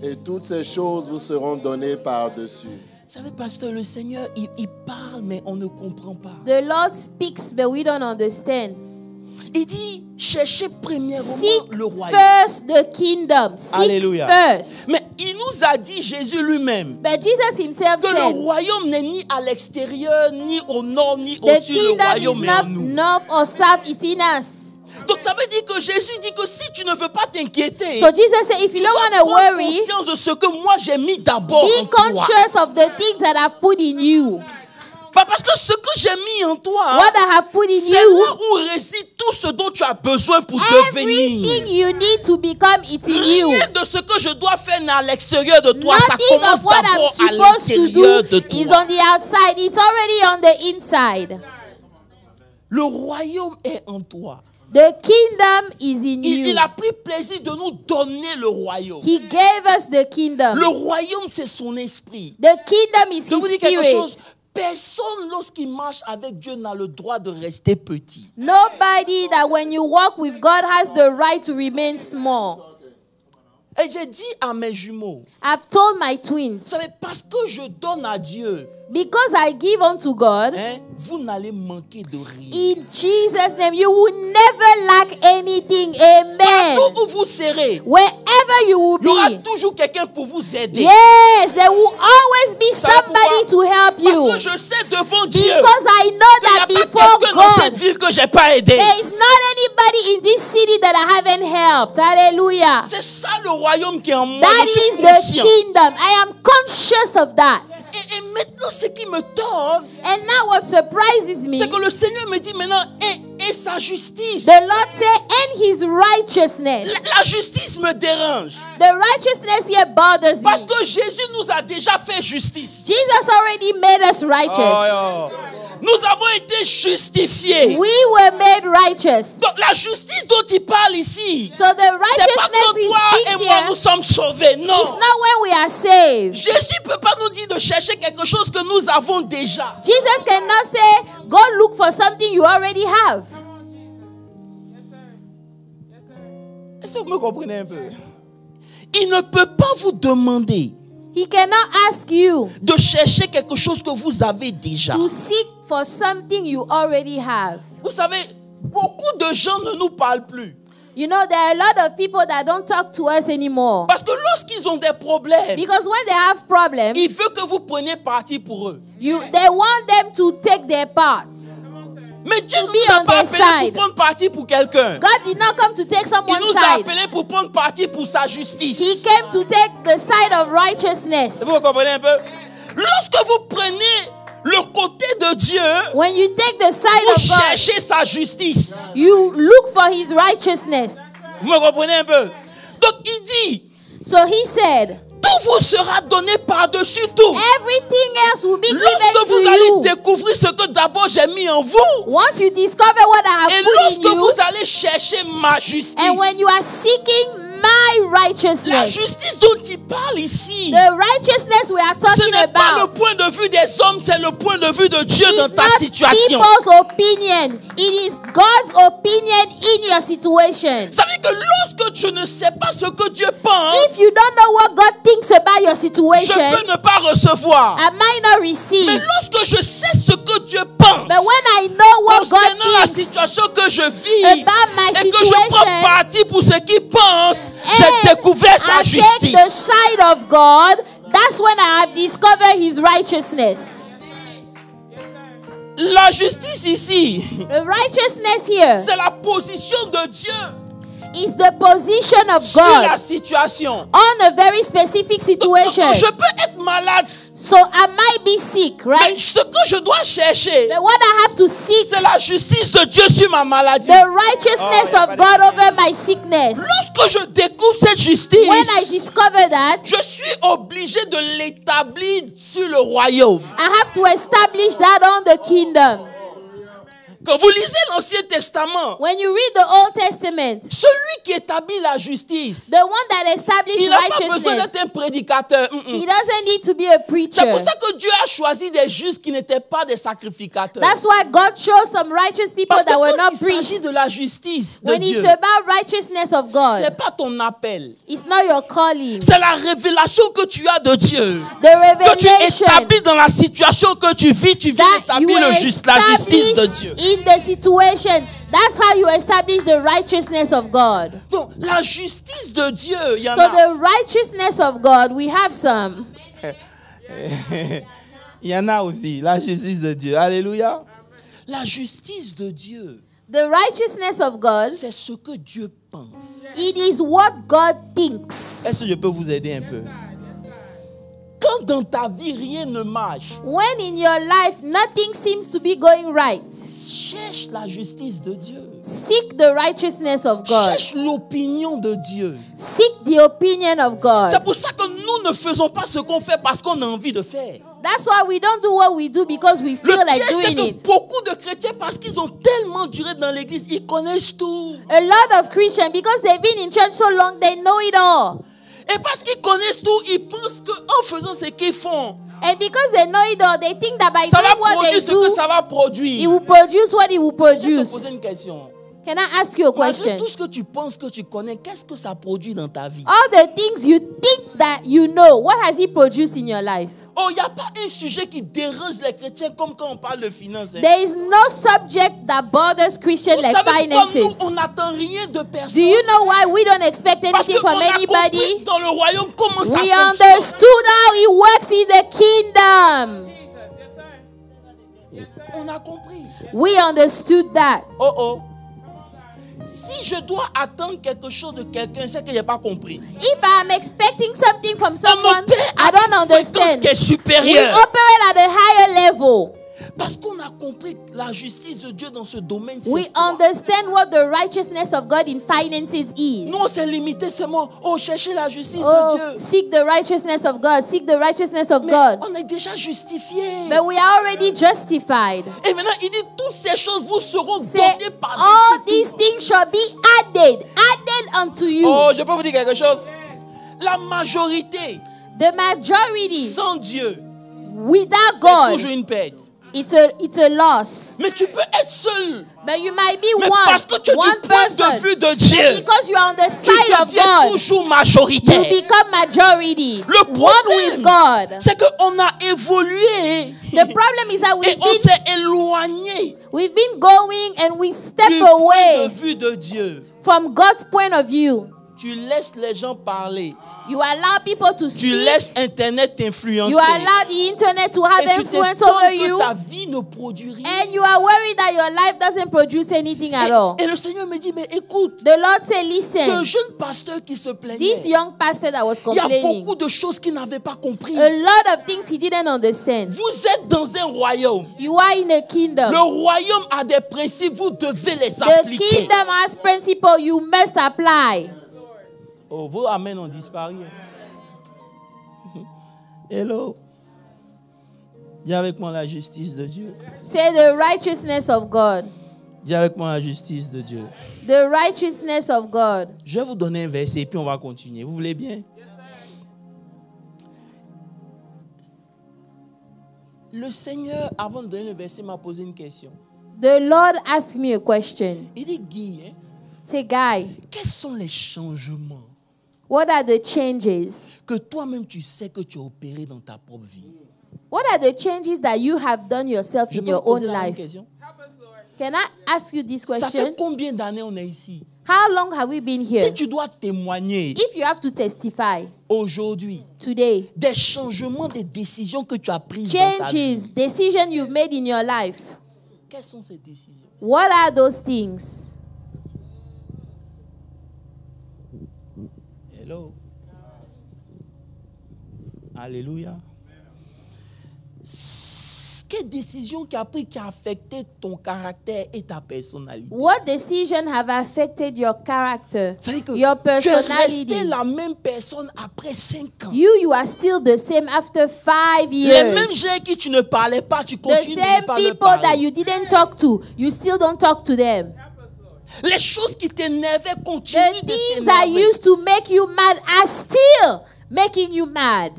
et toutes ces choses vous seront données par-dessus. Vous savez, pasteur, le Seigneur, il parle, mais on ne comprend pas. The Lord speaks, but we don't understand. Il dit, cherchez premièrement le royaume. First the kingdom. Alléluia. First. Mais il nous a dit, Jésus lui-même, but Jesus himself que said, le royaume n'est ni à l'extérieur, ni au nord, ni au sud. Le royaume est en nous. North or south is in us. Donc ça veut dire que Jésus dit que si tu ne veux pas t'inquiéter, so Jesus said, if you don't want to worry, conscience de ce que moi j'ai mis d'abord en be conscious of the things that I've put in you. Parce que ce que j'ai mis en toi, what I have put in c'est là où réside tout ce dont tu as besoin pour devenir. Everything you need to become, it's in you. Rien de ce que je dois faire à l'extérieur de toi, Nothing ça commence d'abord à l'intérieur de toi. Is on the outside, it's already on the inside. Le royaume est en toi. The kingdom is in you. Il a pris plaisir de nous donner le royaume. He gave us the kingdom. Le royaume, c'est son esprit. The kingdom is Je vous his dis quelque spirit. chose. Personne, lorsqu'il marche avec Dieu, n'a le droit de rester petit. Nobody that when you walk with God has the right to remain small. Et j'ai dit à mes jumeaux, I've told my twins, vous savez, parce que je donne à Dieu, because I give unto God, vous n'allez manquer de rien. in Jesus' name, you will never lack anything. Amen. Partout où vous serez, wherever you will il y aura be, toujours quelqu'un pour vous aider. yes, there will always be somebody to help you. Parce que je sais devant Dieu, because I know that qu'il n'y a before pas quelqu'un dans God, cette ville que j'ai pas aidé. there is not anybody in this city that I haven't helped. Hallelujah. C'est ça le royaume qui est en moi. That Je suis is the conscient. kingdom. I am conscious of that. Et maintenant, ce qui me tord, And now what surprises me, c'est que le Seigneur me dit maintenant, et sa justice. the Lord said, and his righteousness. La justice me dérange. The righteousness here bothers Parce me. que Jésus nous a déjà fait justice. Jesus already made us righteous. Nous avons été justifiés. We were made righteous. Donc la justice dont il parle ici, So the c'est pas righteousness que he toi speaks et moi here, nous sommes sauvés. it's Non. not when we are saved. Jésus ne peut pas nous dire de chercher quelque chose que nous avons déjà. Jesus cannot say, go look for something you already have. Est-ce que vous me comprenez un peu? Il ne peut pas vous demander He cannot ask you de chercher quelque chose que vous avez déjà. to seek for something you already have. Vous savez, beaucoup de gens ne nous parlent plus. You know, there are a lot of people that don't talk to us anymore. Parce que lorsqu'ils ont des problèmes, Because when they have problems, ils veulent que vous preniez parti pour eux. they want them to take their part. Mais Dieu ne be nous a on pas their appelés side. pour prendre parti pour quelqu'un. God did not come to take Il someone's nous a side. appelés pour prendre parti pour sa justice. He came to take the side of righteousness. Vous comprenez un peu? Lorsque vous prenez le côté de Dieu, When you take the side vous of God, cherchez sa justice. you look for his righteousness. Vous me comprenez un peu? Donc il dit, So he said, tout vous sera donné par-dessus tout. everything else will be given Lorsque to vous allez you. découvrir ce que d'abord j'ai mis en vous, Once you discover what I have et put in lorsque you, vous allez chercher ma justice, and when you are seeking my la righteousness, justice dont il parle ici, the righteousness we are ce talking n'est pas le about, point de vue des hommes, c'est le point de vue de Dieu dans is ta not situation. people's opinion. It is God's opinion in your situation. Ça veut dire que lorsque tu ne sais pas ce que Dieu pense, If you don't know what God thinks about your je situation, peux ne pas recevoir. I might not receive. Mais lorsque je sais ce que Dieu pense But when I know what God concernant la thinks situation que je vis about my et que je prends situation, parti pour ce qu'il pense, and j'ai découvert sa I take the justice. side of God, that's when I have discovered his righteousness. La justice ici, The righteousness here c'est la position de Dieu is the position of sur la God situation. on a very specific situation. Donc, je peux être malade, So I might be sick, mais right? ce que je dois chercher, But what I have to seek, c'est la justice de Dieu sur ma maladie. the righteousness of God over my sickness. Lorsque je découvre cette justice, When I discover that, je suis obligé de l'établir sur le royaume. I have to establish that on the kingdom. Quand vous lisez l'Ancien Testament, when you read the Old Testament, celui qui établit la justice, the one that established il n'a pas besoin righteousness, d'être un prédicateur. he doesn't need to be a preacher. C'est pour ça que Dieu a choisi des justes qui n'étaient pas des sacrificateurs. That's why God chose some righteous people Parce que that were quand not il s'agit priests. de la justice de When Dieu, it's about righteousness of God, c'est pas ton appel. it's not your calling. C'est la révélation que tu as de Dieu. The Que tu revelation établis dans la situation que tu vis, tu viens that you d'établir la justice de Dieu. in the situation. That's how you establish the righteousness of God. Donc, la justice de Dieu, il y en So a. the righteousness of God, we have some. Il y en a aussi, la justice de Dieu. Alléluia. La justice de Dieu, The righteousness of God, c'est ce que Dieu pense. it is what God thinks. Est-ce que je peux vous aider un peu? Quand dans ta vie rien ne marche, When in your life nothing seems to be going right, cherche la justice de Dieu. seek the righteousness of God. Cherche l'opinion de Dieu. Seek the opinion of God. C'est pour ça que nous ne faisons pas ce qu'on fait parce qu'on a envie de faire. That's why we don't do what we do because we Le feel like pire, c'est doing que it. beaucoup de chrétiens, parce qu'ils ont tellement duré dans l'église, ils connaissent tout. A lot of Christians, because they've been in church so long, they know it all. Et parce qu'ils connaissent tout, ils pensent qu'en faisant ce qu'ils font, And because they know it all, they think that by ça va doing what produire they ce que do, ça va it produire. will produce what it will Je vais te produce. poser une question. Can I ask you a Malgré question? tout ce que tu penses que tu connais, qu'est-ce que ça produit dans ta vie? All the things you think that you know, what has it produced in your life? Oh, il n'y a pas un sujet qui dérange les chrétiens comme quand on parle de finances. Hein. There is no subject that bothers Christians Vous like savez pourquoi finances. nous, on n'attend rien de Do personne? you know why we don't expect Parce anything qu'on from a compris anybody? dans le royaume comment ça We fonctionne. understood how it works in the kingdom. On a compris. We understood that. Oh oh. Si je dois attendre quelque chose de quelqu'un, c'est que je n'ai pas compris. If I'm expecting something from On someone, opère I à don't une fréquence understand. qui est We supérieure. operate at a higher level. Parce qu'on a compris la justice de Dieu dans ce domaine. We C'est quoi? understand what the righteousness of God in finances is. Nous, on s'est limité seulement. Oh, chercher la justice de Oh, Dieu. seek the righteousness of God. Seek the righteousness of Mais God. on est déjà justifié. But we are already justified. Et maintenant, il dit toutes ces choses vous seront Say, données par all these things shall be added unto you. Oh, je peux vous dire quelque chose. La majorité The majority sans Dieu, without c'est God, toujours une perte. it's a loss. Mais tu peux être seul. But you might be Mais one parce que tu es one du point person. de vue de And Dieu, because you are on the tu side of deviens God, toujours you majoritaire. become majority. Le One with problème, God. c'est qu'on a évolué The problem is that et on s'est éloigné we've been going and we step du point de away vue de Dieu. from God's point of view. Tu laisses les gens parler. You allow people to Tu speak. laisses Internet t'influencer. You allow the internet to have Et tu influence t'étonnes over que you. ta vie ne produit rien. And you are worried that your life doesn't produce anything at all. Et le Seigneur me dit, mais écoute, The Lord said, ce listen, jeune pasteur qui se plaignait, this young pastor that was il y a complaining, beaucoup de choses qu'il n'avait pas compris. a lot of things he didn't understand. Vous êtes dans un royaume. You are in a kingdom. Le royaume a des principes, vous devez les The appliquer. kingdom has principle you must apply. Oh, vos amens ont disparu. Hello. Dis avec moi la justice de Dieu. Say the righteousness of God. Dis avec moi la justice de Dieu. The righteousness of God. Je vais vous donner un verset et puis on va continuer. Vous voulez bien? Le Seigneur, avant de donner le verset, m'a posé une question. The Lord asked me a question. Il dit, Guy, hein, Say, Guy, quels sont les changements what are the changes? que toi-même tu sais que tu as opéré dans ta propre vie? What are the changes that you have done yourself Je in peux your vous poser own la même life? question? Can I ask you this Ça fait question? combien d'années on est ici? How long have we been here? Si tu dois témoigner If you have to testify aujourd'hui today, des changements, des décisions que tu as prises dans ta vie, changes, decisions you've made in your life, quelles sont ces décisions? what are those things? Hello. Alléluia. quelle décision qui a pris qui a affecté ton caractère et ta personnalité? What decision have affected your character, Que your personality? Tu es resté la même personne après 5 ans. You are still the same after 5 years. Les mêmes gens qui tu ne parlais pas, tu continues de ne pas leur parler. The same people that you didn't talk to, you still don't talk to them. Les choses qui t'énervaient continuent de t'énerver. The things that used to make you mad are still making you mad.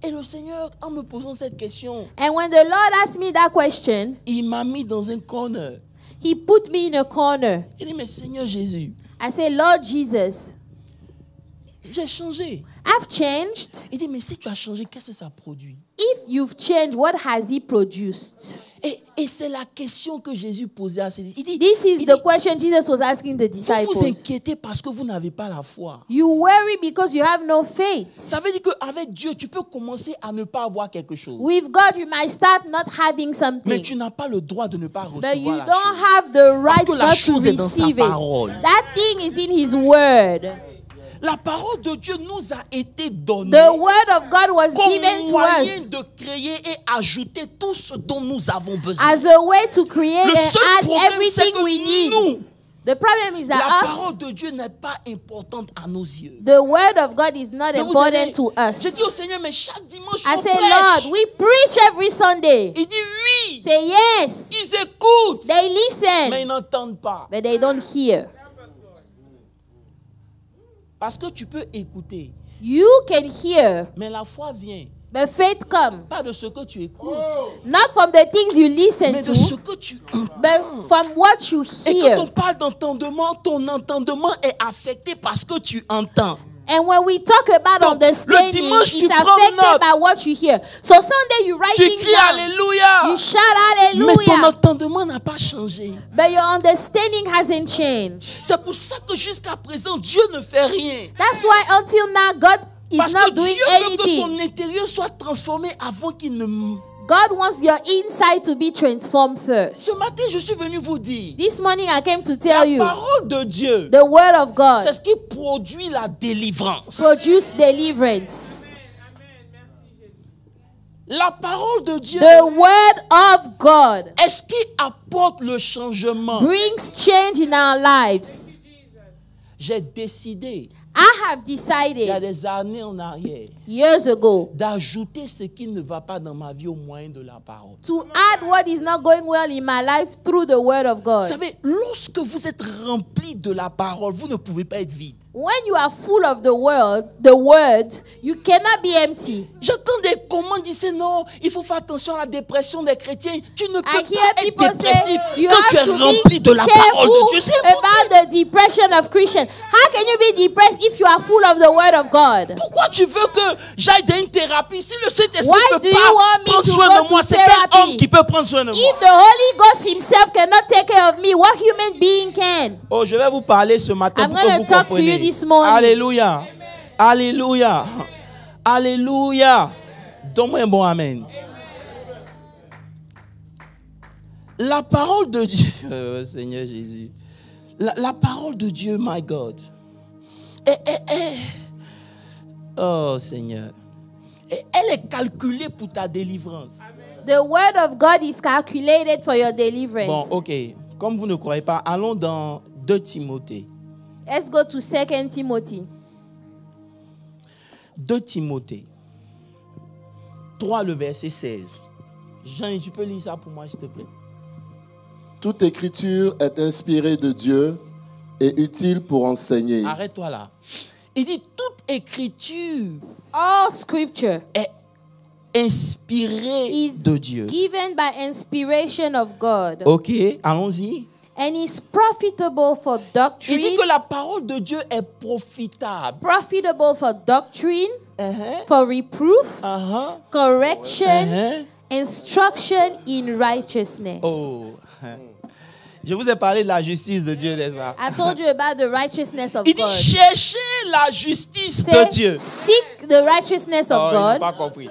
Et le Seigneur, en me posant cette question, and when the Lord asked me that question, il m'a mis dans un corner. He put me in a corner. Il dit, mais Seigneur Jésus, I said, Lord Jesus, j'ai changé. I've changed. Il dit, mais si tu as changé, qu'est-ce que ça produit? If you've changed, what has He produced? Et c'est la question que Jésus posait à ses disciples. This is the question Jesus was asking the disciples. Vous vous inquiétez parce que vous n'avez pas la foi. You worry because you have no faith. Ça veut dire qu'avec Dieu, tu peux commencer à ne pas avoir quelque chose. With God, you might start not having something. Mais tu n'as pas le droit de ne pas recevoir But you la don't chose. have the right Parce que la not chose to est dans sa receive it. parole. That thing is in His word. La parole de Dieu nous a été donnée. The word of God was given comme to moyen us de créer et ajouter tout ce dont nous avons besoin. as a way to create Le and seul add problème, c'est everything que we need. nous, The problem is la that parole us, de Dieu n'est pas importante à nos yeux. the word of God is not Mais vous important savez, to us. j'ai dit au Seigneur, mais chaque dimanche, I on say, prêche. Lord, we preach every Sunday. Il dit oui. Say yes. Ils écoutent. They listen, Mais ils n'entendent pas. but they don't hear. Parce que tu peux écouter. You can hear, Mais la foi vient. but faith comes Pas de ce que tu écoutes. not from the things you listen Mais de ce to, que tu entends. but from what you Et hear. quand on parle d'entendement, ton entendement est affecté parce que tu entends. And when we talk about Donc, understanding, le dimanche, it's tu prends affected note. by what you hear. So Sunday you write Tu things cries down. Alléluia. You shout Mais ton hallelujah. entendement n'a pas changé. But your understanding hasn't changed. C'est pour ça que jusqu'à présent, Dieu ne fait rien. That's why until now God is Parce not que doing Dieu veut que anything. ton intérieur soit transformé avant qu'il ne... God wants your inside to be transformed first. Ce matin, je suis venu vous dire, This morning I came to tell la you parole de Dieu, the word of God c'est ce qui produit la délivrance. produce deliverance. La parole de Dieu The word of God est ce qui apporte le changement. brings change in our lives. J'ai décidé, I have il y a decided des années en arrière, years ago d'ajouter ce qui ne va pas dans ma vie au moyen de la parole. to add what is not going well in my life through the word of Vous God. savez, lorsque vous êtes rempli de la parole, vous ne pouvez pas être vide. When you are full of the word, you cannot be empty. J'entends des commandes qui disent non, il faut faire attention à la dépression des chrétiens. Tu ne peux I pas hear être people dépressif say you quand tu es have to rempli be de la parole de Dieu. careful C'est impossible. about the depression of Christians. How can you be depressed if you are full of the word of God? Pourquoi tu veux que j'aille dans une thérapie si le Saint-Esprit Why ne do peut you pas want me prendre to soin go de moi? to C'est quel therapy? homme qui peut prendre soin de moi? If the Holy Ghost himself cannot take care of me, what human being can? Oh, je vais vous parler ce matin I'm pour que gonna vous talk to you compreniez. this morning. Alléluia. Alléluia. Alléluia. Donne-moi un bon amen. La parole de Dieu, Seigneur Jésus. La parole de Dieu, my God. Oh Seigneur. Elle est calculée pour ta délivrance. The word of God is calculated for your deliverance. Bon, ok. Comme vous ne croyez pas, allons dans 2 Timothée. Let's go to 2 Timothy. 2 Timothée 3, le verset 16. Jean, tu peux lire ça pour moi, s'il te plaît? Toute écriture est inspirée de Dieu et utile pour enseigner. Arrête-toi là. Il dit toute écriture All scripture est inspirée is de Dieu. given by inspiration of God Ok, allons-y. and is profitable for Il dit doctrine, que la parole de Dieu est profitable. profitable for doctrine, Uh-huh. for reproof, Uh-huh. correction, Uh-huh. instruction in righteousness. Oh. Je vous ai parlé de la justice de Dieu, n'est-ce pas? I told you about the righteousness of Il dit God. cherchez la justice Say, de Dieu. seek the righteousness of Oh, il n'a God. pas compris.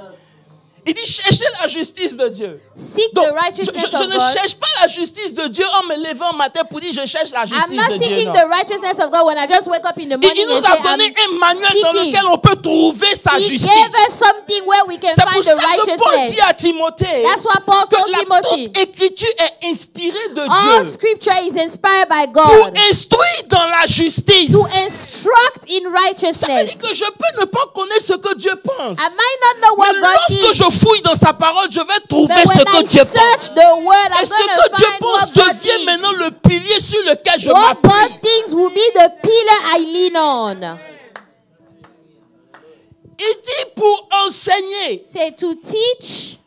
Il dit cherchez la justice de Dieu. Seek Donc, the righteousness je of ne God. cherche pas la justice de Dieu en me levant un matin pour dire je cherche la justice I'm not de Dieu. seeking Non. the righteousness of God when I just wake up in the morning Il nous and say a donné I'm un manuel dans seeking. lequel on peut trouver sa He justice. gave us something where we can C'est pour find the ça que Paul dit righteousness. à Timothée That's what Paul que told Timothy. toute écriture est inspirée de All Dieu scripture is inspired by pour God instruire dans la justice. to instruct in Ça veut dire righteousness. que je peux ne pas connaître ce que Dieu pense. I might not know what Mais God lorsque thinks, je fouille dans sa parole, je vais trouver but ce when que I Dieu pense. search the word, Et I'm ce going que to Dieu find pense what God devient maintenant le thinks. pilier sur lequel je What God m'appuie. thinks will be the pillar I lean on. Il dit pour enseigner. Say to teach,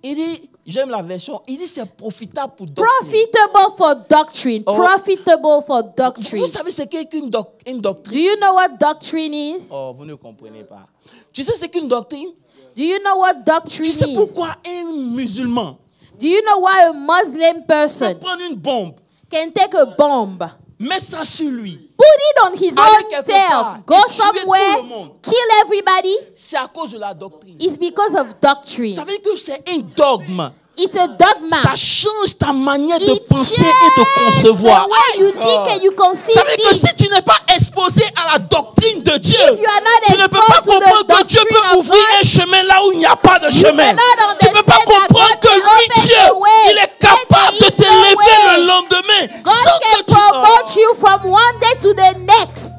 Il dit, j'aime la version, il dit c'est profitable pour doctrine. profitable for doctrine. Oh. Profitable for doctrine. Vous savez ce qu'est une Do doctrine? you know what doctrine is? Oh, vous ne comprenez pas. Tu sais ce qu'une doctrine? Do you know what doctrine Tu sais is? pourquoi un musulman Do you know why a Muslim peut person prendre une bombe, can take a bomb, mettre ça sur lui? put it on his Aller own quelque self, part go et tuer tout somewhere, le monde? kill everybody? C'est à cause de la doctrine. It's because of doctrine. Ça veut dire que c'est un dogme. It's a dogma. Ça change ta manière de It penser et de changes concevoir. the way you think and you conceive Ça veut dire que things. si tu n'es pas exposé à la doctrine de Dieu, If you are not tu ne peux pas exposed to the comprendre que Dieu doctrine peut of ouvrir God, un chemin là où il n'y a pas de chemin. cannot Tu ne peux pas understand that comprendre God que can lui, open Dieu, the way il est when capable de there is te no lever way. le lendemain God sans can que tu... promote you from one day to the next.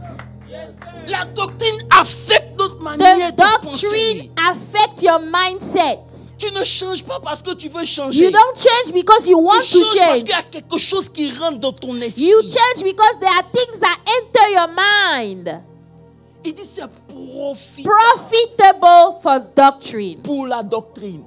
La doctrine affecte notre manière The de doctrine penser. affects your mindset. Tu ne changes pas parce que tu veux changer. You don't change because you want Tu to changes parce change. qu'il y a quelque chose qui rentre dans ton esprit. You change because there are things that enter your mind. Il dit c'est profitable Profitable for doctrine. pour la doctrine.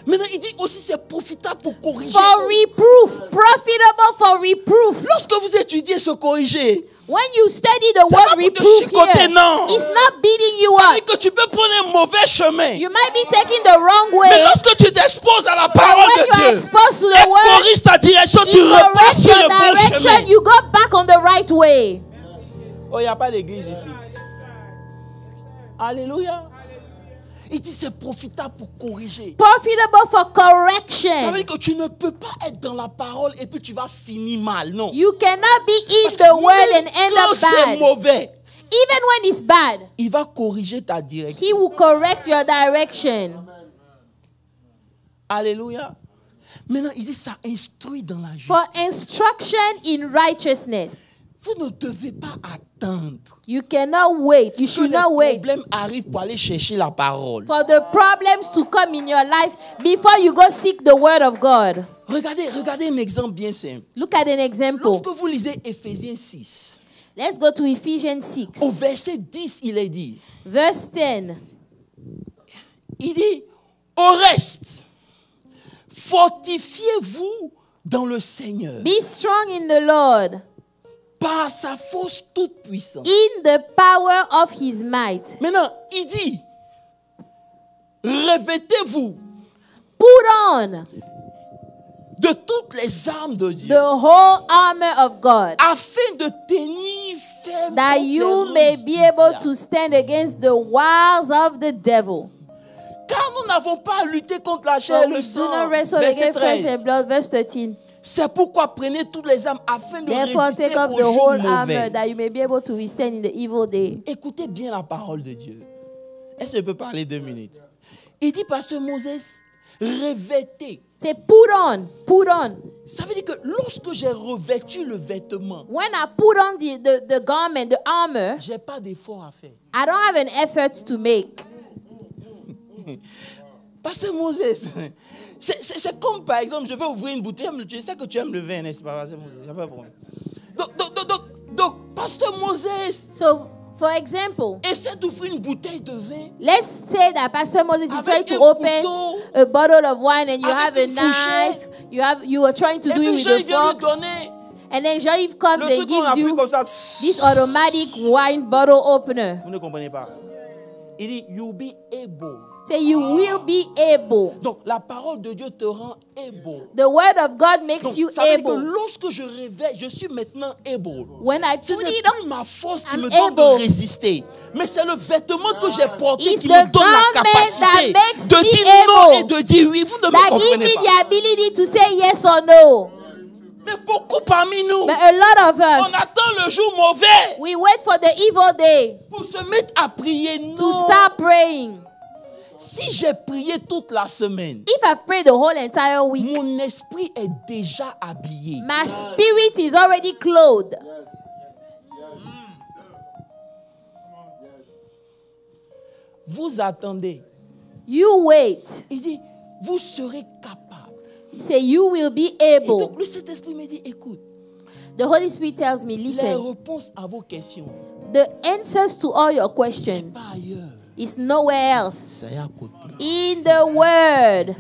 Maintenant, il dit aussi c'est profitable pour corriger. For reproof. Profitable for reproof. Lorsque vous étudiez se corriger, When you study the c'est word pas pour te reproof chicoter, here, non. it's not beating you Ça veut up. dire que tu peux prendre un mauvais chemin. You might be taking the wrong Mais way. lorsque tu t'exposes à la But parole when de you are Dieu, exposed to the elle word, corrige ta direction, tu it repars corrects sur your le bon direction. chemin. You go back on the right way. Oh, il n'y a pas d'église ici. Alléluia. Il dit c'est profitable pour corriger. Profitable for Ça correction. veut dire que tu ne peux pas être dans la parole et puis tu vas finir mal. Non. You cannot be in Parce the que word même and end quand up c'est bad. mauvais, Even when it's bad, il va corriger ta direction. he will correct your direction. Alléluia. Maintenant, il dit ça instruit dans la justice. For instruction in righteousness. Vous ne devez pas attendre You cannot wait. You que should les not wait problèmes arrivent pour aller chercher la parole. for the problems to come in your life before you go seek the word of God. Regardez un exemple bien simple. Look at an example. Lorsque vous lisez Éphésiens 6, Let's go to Ephesians 6. au verset 10, il est dit, Verse 10. il dit, au reste, fortifiez-vous dans le Seigneur Be strong in the Lord, par sa force toute puissante. in the power of his might. Maintenant, il dit, revêtez-vous Put on de toutes les armes de Dieu, the whole armor of God, afin de tenir ferme that contre you les may ruses be du able diable. to stand against the wiles of the devil. Car nous n'avons pas à lutter contre la chair For et le we do sang. not wrestle Verset against flesh 13. and blood. Verse 13. C'est pourquoi prenez toutes les armes afin de Therefore, résister take up aux the jours whole armor mauvais. that you may be able to withstand in the evil day. Écoutez bien la parole de Dieu. Est-ce que je peux parler 2 minutes? Il dit, Pasteur Moses, revêtez. Say, put on, put on. Ça veut dire que lorsque j'ai revêtu le vêtement, When I put on the garment, the armor, je n'ai pas d'effort à faire. I don't have an effort to make. Pasteur Moses, c'est comme par exemple, je vais ouvrir une bouteille, tu sais que tu aimes le vin, n'est-ce pas, Pasteur Moses? Il n'y a pas de problème. Donc, Pasteur Moses, So, for example, essaie d'ouvrir une bouteille de vin. let's say that Pastor Moses is Avec trying un to open couteau, a bottle of wine and you avec have a une fourchette. knife. You are trying to Et do it puis with Jean a vient lui fork. donner And then Jean-Yves comes le truc and qu'on gives appuie you comme ça. this automatic wine bottle opener. Vous ne comprenez pas. Il dit, you'll be able. Say, you will be able. Donc, la parole de Dieu te rend able. The word of God makes Donc, you ça veut dire que able. lorsque je réveille, je suis maintenant able. When I Ce put n'est it plus on, ma force qui I'm me donne de able. résister. Mais c'est le vêtement que j'ai porté It's qui the me donne la garment capacité that makes de me dire non able. et de dire oui. Vous ne me that give comprenez me pas. the ability to say yes or no. Mais beaucoup parmi nous, But a lot of on us, attend le jour mauvais we wait for the evil day pour se mettre à prier. to Non. start praying. Si j'ai prié toute la semaine, If I've prayed the whole entire week, mon esprit est déjà habillé. my spirit is already clothed. Vous attendez. You wait. Il dit, vous serez capable. He say you will be Et able. donc le Saint-Esprit me dit, écoute, The Holy Spirit tells me, les listen, réponses à vos questions, the answers to all your c'est questions pas ailleurs, is nowhere else. c'est à côté. In the Word.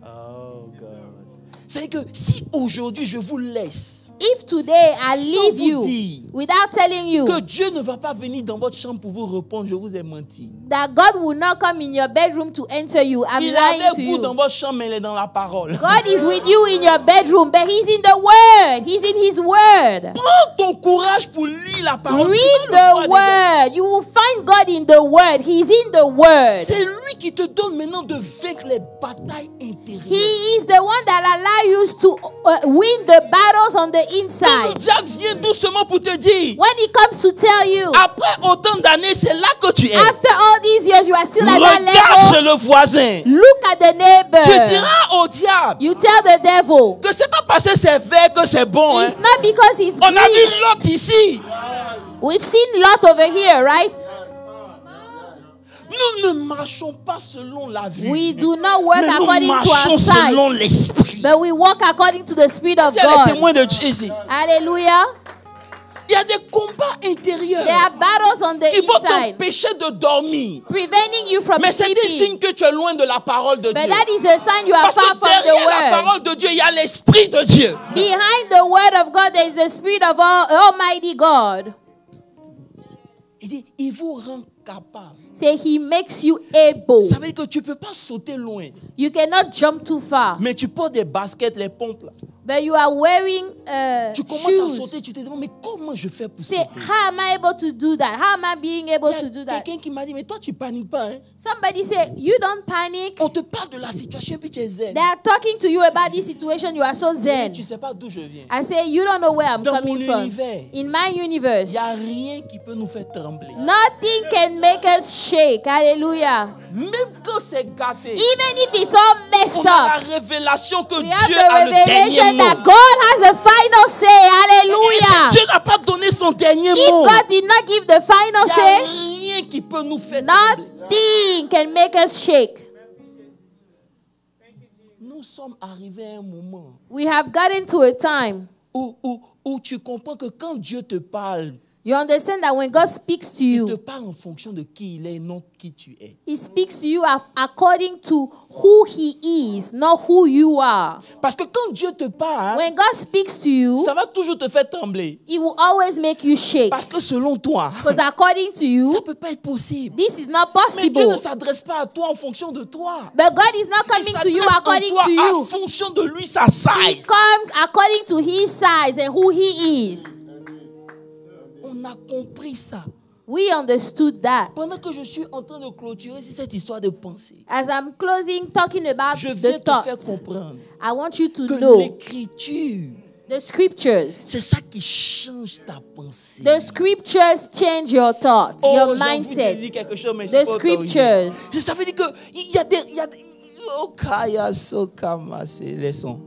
Oh God. C'est que si aujourd'hui je vous laisse, If today I sans leave vous you dire without telling you que Dieu ne va pas venir dans votre chambre pour vous répondre, je vous ai menti. that God will not come in your bedroom to answer you, I'm Il lying to avait vous dans you. votre chambre, mais il est dans la parole. God is with you in your bedroom, but He's in the Word. He's in His Word. Prends ton courage pour lire la parole. Read Tu vas le the voir Word. You will find God in the Word. He's in the Word. C'est lui qui te donne maintenant de vaincre les batailles intérieures. He is the one that allows you to win the battles on the Quand le inside. diable vient doucement pour te dire, When He comes to tell you, après autant d'années, c'est là que tu es. after all these years, you are still at that Regarde chez level. le voisin. Look at the neighbor. Tu diras au diable You tell the devil. que c'est pas parce que c'est vert que c'est bon. Hein. It's not because he's On a green. vu l'autre ici. We've seen Lot over here, right? Nous ne marchons pas selon la vue. We do not work mais nous according to marchons our selon sight, l'esprit. but we walk according to the Spirit of Il y a des God. témoins de Dieu ici. Hallelujah. Il y a des combats intérieurs There are battles on the qui vont inside, t'empêcher de dormir. preventing you from Mais c'est un signe sleeping. que tu es loin de la parole de But Dieu. that is a sign you are Parce far que from derrière la the Word. parole de Dieu, il y a l'esprit de Dieu. Behind the Word of God, there is the Spirit of Almighty God. Il dit, il vous rend capable. Say He makes you able. Ça veut dire que tu ne peux pas sauter loin. You cannot jump too far. Mais tu portes des baskets, les pompes là. But you are wearing Tu commences à sauter, shoes. tu te demandes, mais comment je fais pour Say, sauter? how am I able to do that? How am I being able Il to y do a that? quelqu'un qui m'a dit, mais toi tu paniques pas. Hein? Somebody say, you don't panic. On te parle de la situation puis tu es zen. They are talking to you about this situation. You are so Mais zen. tu ne sais pas d'où je viens. I say, you don't know where I'm Dans coming mon from. univers, In my il universe, n'y a rien qui peut nous faire trembler. nothing can make us shake. Hallelujah. Même quand c'est gâté, Even if it's all messed on a up, la révélation que we have Dieu the a le dernier revelation mot. that God has a final say. Et Hallelujah. si Dieu n'a pas donné son dernier If mot, God did not give the final il n'y a say, rien qui peut nous faire trembler. nothing can make us shake. Nous sommes arrivés à un moment We have gotten to a time. où tu comprends que quand Dieu te parle, You understand that when God speaks to il te you, parle en fonction de qui il est, non qui tu es. He speaks to you according to who He is, not who you are. Parce que quand Dieu te parle, When God speaks to you, ça va toujours te faire trembler. He will always make you shake. Parce que selon toi, Because according to ça you, ne peut pas être possible. this is not Mais Dieu possible. ne s'adresse pas à toi en fonction de toi. But God is not Il coming to you s'adresse according en toi to en you. fonction de lui, sa He size. comes according to His size and who He is. On a compris ça. We understood that. Pendant que je suis en train de clôturer cette histoire de pensée, As I'm closing, talking about je viens the te faire thoughts, comprendre I want you to que know l'écriture, the scriptures. c'est ça qui change ta pensée. The scriptures change your thoughts, your j'ai envie de mindset. dire quelque chose, mais je The suis pas autorisé. scriptures. Ça veut dire que il y a des oh, kaya, so, kama, c'est les sons.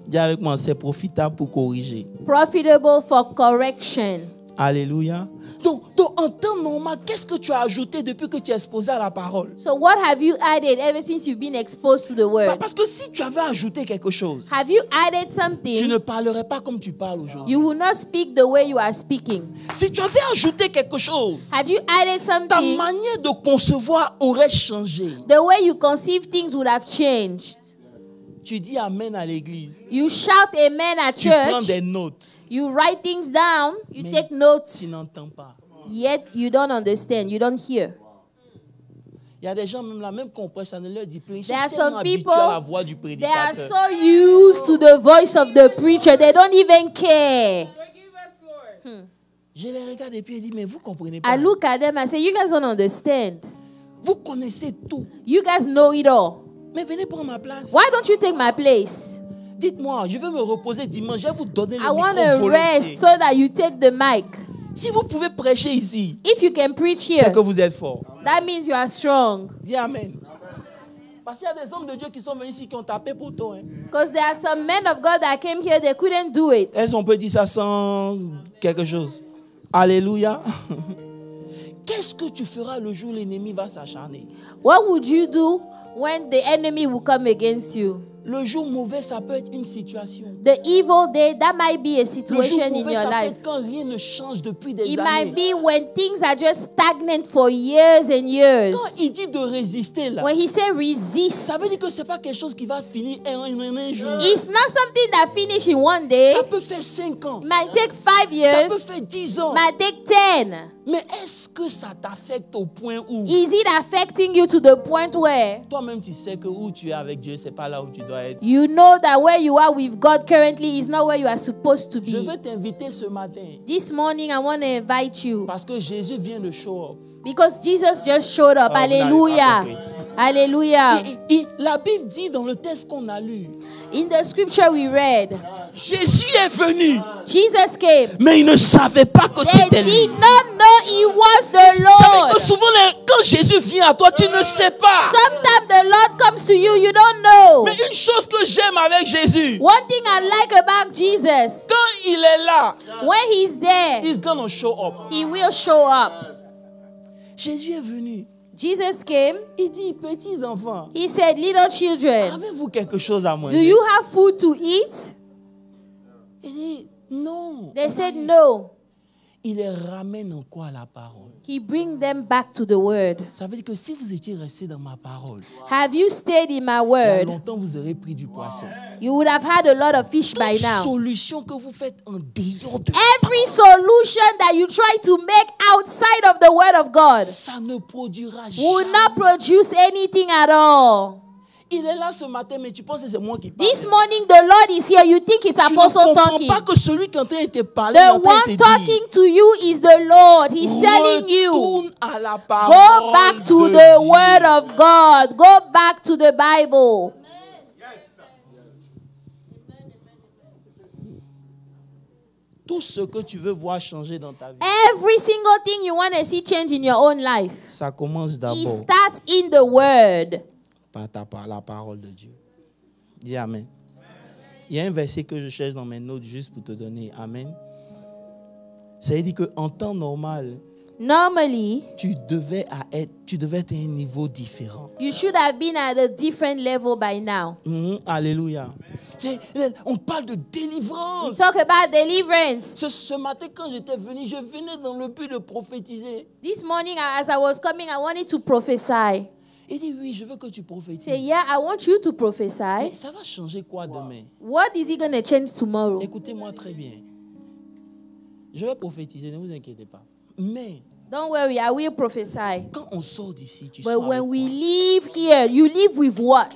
Dis avec moi, c'est profitable pour corriger. Profitable for correction. Alléluia. Donc, en temps normal, qu'est-ce que tu as ajouté depuis que tu es exposé à la parole? So what have you added ever since you've been exposed to the word? Parce que si tu avais ajouté quelque chose, Have you added tu something? ne parlerais pas comme tu parles aujourd'hui. You will not speak the way you are speaking. Si tu avais ajouté quelque chose, Had you added ta something, manière de concevoir aurait changé. the way you conceive things would have changed. Tu dis amen à l'église. You shout amen at Tu prends church. des notes. You write things down. You Mais take notes. Tu n'entends pas. Yet you don't understand, you don't hear. Il y a des gens même là, même qu'on prêche, ça ne leur dit plus. Ils sont There are tellement some habitués people, à la voix du they are prédicateur. so used to the voice of the preacher, they don't even care. Je les regarde et puis je dis, mais vous comprenez pas. I look at them and say, you guys don't understand. Vous connaissez tout. You guys know it all. Mais venez prendre ma place. Why don't you take my place? Dites-moi, je veux me reposer dimanche, je vais vous donner le I want micro to rest volontiers. so that you take the mic. Si vous pouvez prêcher ici, If you can preach c'est here, que vous êtes fort. that means you are strong. Dis Amen. Parce qu'il y a des hommes de Dieu qui sont venus ici qui ont tapé pour toi. Hein. Because there are some men of God that came here, they couldn't do it. Est-ce qu'on peut dire ça sans quelque chose? Alléluia. Qu'est-ce que tu feras le jour où l'ennemi va s'acharner? What would you do when the enemy will come against you? Le jour mauvais, ça peut être une situation. The evil day, that might be a Le jour situation in mauvais, your ça peut life. être quand rien ne change depuis des It années. might be when things are just stagnant for years and years. Quand il dit de résister là, When he said resist, ça veut dire que c'est pas quelque chose qui va finir un jour. it's not something that finishes in one day. Ça peut faire 5 ans. It might take 5 Ça peut years. faire 10 ans. It might take 10. Mais est-ce que ça t'affecte au point où Is it affecting you to the point where toi-même tu sais que où tu es avec Dieu, c'est pas là où tu dois être? you know that where you are with God currently is not where you are supposed to Je be? veux t'inviter ce matin This morning, I want to invite you parce que Jésus vient de show up. because Jesus just showed up. Oh, vous n'avez pas Hallelujah. compris. Hallelujah. La Bible dit dans le texte qu'on a lu, In the scripture we read, Jésus est venu, Jesus came. mais il ne savait pas que They c'était lui. did not know he was the Vous savez Lord. que souvent, quand Jésus vient à toi, tu ne sais pas. Sometimes the Lord comes to you, you don't know. Mais une chose que j'aime avec Jésus, One thing I like about Jesus, quand il est là, when he's there, he's gonna show up. he will show up. Jésus est venu. Jesus came. Il dit, petits enfants, He said, little children, avez-vous quelque chose à do manger? you have food to eat? Il dit, non. They said no. Il les ramène encore à la parole. He bring them back to the word. Ça veut dire que si vous étiez resté dans ma parole, Have you stayed in my il y a word? longtemps vous aurez pris du poisson. You would have had a lot of fish by Toute now. solution que vous faites en dehors de Every solution that you try to make outside of the word of God ça ne produira will jamais. not produce anything at all. Il est là ce matin, mais tu penses que c'est moi qui parle. This morning, the Lord is here. You think it's Tu ne Apostle comprends talking. pas que celui qui est en train de te parler est The en train de one te talking dire, to you is the Lord. He's telling you, retourne à la parole go back to de the Dieu. word of God. Go back to the Bible. Tout ce que tu veux voir changer dans ta vie, Every single thing you want to see change in your own life, ça commence it d'abord starts in the word. par la parole de Dieu. Dis Amen. Il y a un verset que je cherche dans mes notes juste pour te donner. Amen. Ça veut dire qu'en temps normal, Normally, tu devais être à un niveau différent. you should have been at a different level by now. Alléluia. Tu sais, on parle de We délivrance. talk about deliverance. Ce matin, quand j'étais venu, je venais dans le but de prophétiser. This morning, as I was coming, I wanted to prophesy. Il dit, oui, je veux que tu prophétises. Say, yeah, I want you to Mais prophesy. ça va changer quoi demain? What is it going to change tomorrow? Écoutez-moi très bien. Je vais prophétiser, ne vous inquiétez pas. Mais Don't worry, I will prophesy. quand on sort d'ici, tu But sors when avec we quoi? leave here, you leave with what?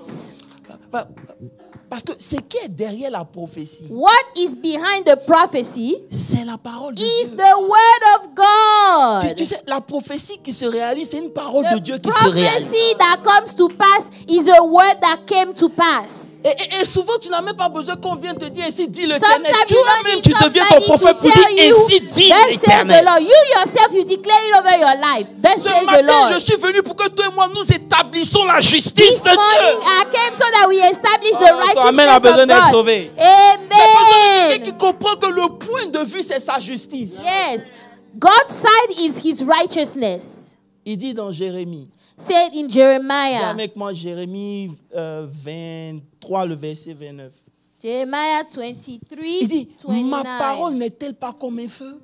Parce que ce qui est derrière la prophétie, What is behind the prophecy c'est la parole de is Dieu. the word of God. Tu sais, la prophétie qui se réalise, c'est une parole de Dieu The qui se réalise. prophecy that comes to pass is a word that came to pass. Et souvent, tu n'as même pas besoin qu'on vienne te dire ainsi dit l'Éternel. Sometimes you don't Toi-même, need tu deviens ton somebody prophète to pour dire tell you, ainsi dit thus says the l'Éternel. Lord. You yourself, you declare it over your life. Thus Ce says the matin, je Lord. suis venu pour que toi et moi, nous établissons la justice This de Dieu. morning I came so that we establish the Oh, ton amen a righteousness besoin of d'être God. sauvé. J'ai besoin de quelqu'un qui Amen. comprend que le point de vue, c'est sa justice. Yes. God's side is his righteousness. Il dit dans Jérémie, Said in dis Jeremiah. avec moi Jérémie 23, le verset 29. Jeremiah 23, Il dit, ma 29. parole n'est-elle pas comme un feu?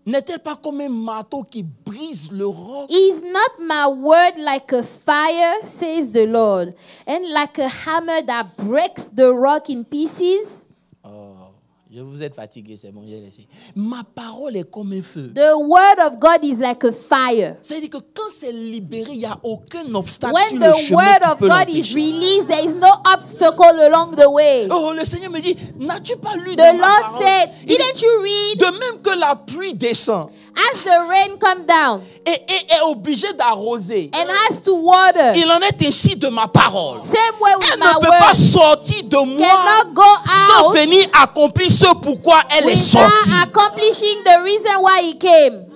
N'est-elle pas comme un marteau qui brise le roc? Is not my word like a fire, says the Lord, and like a hammer that breaks the rock in pieces? Oh, Je vous êtes fatigué, c'est bon, j'ai laissé. Ma parole est comme un feu. The word of God is like a fire. C'est-à-dire que quand c'est libéré, il n'y a aucun obstacle When sur le the chemin word qui of peut God is l'empêcher. released, there is no obstacle along the way. Oh, le Seigneur me dit, n'as-tu pas lu The dans ma Lord parole? said, Il didn't dit, you read? de même que la pluie descend As the rain come down et est obligé d'arroser, and has to water, il en est ainsi de ma parole. same way with Elle my ne peut pas word, sortir de moi cannot go sans out venir accomplir ce pourquoi elle est without sortie. accomplishing the reason why he came.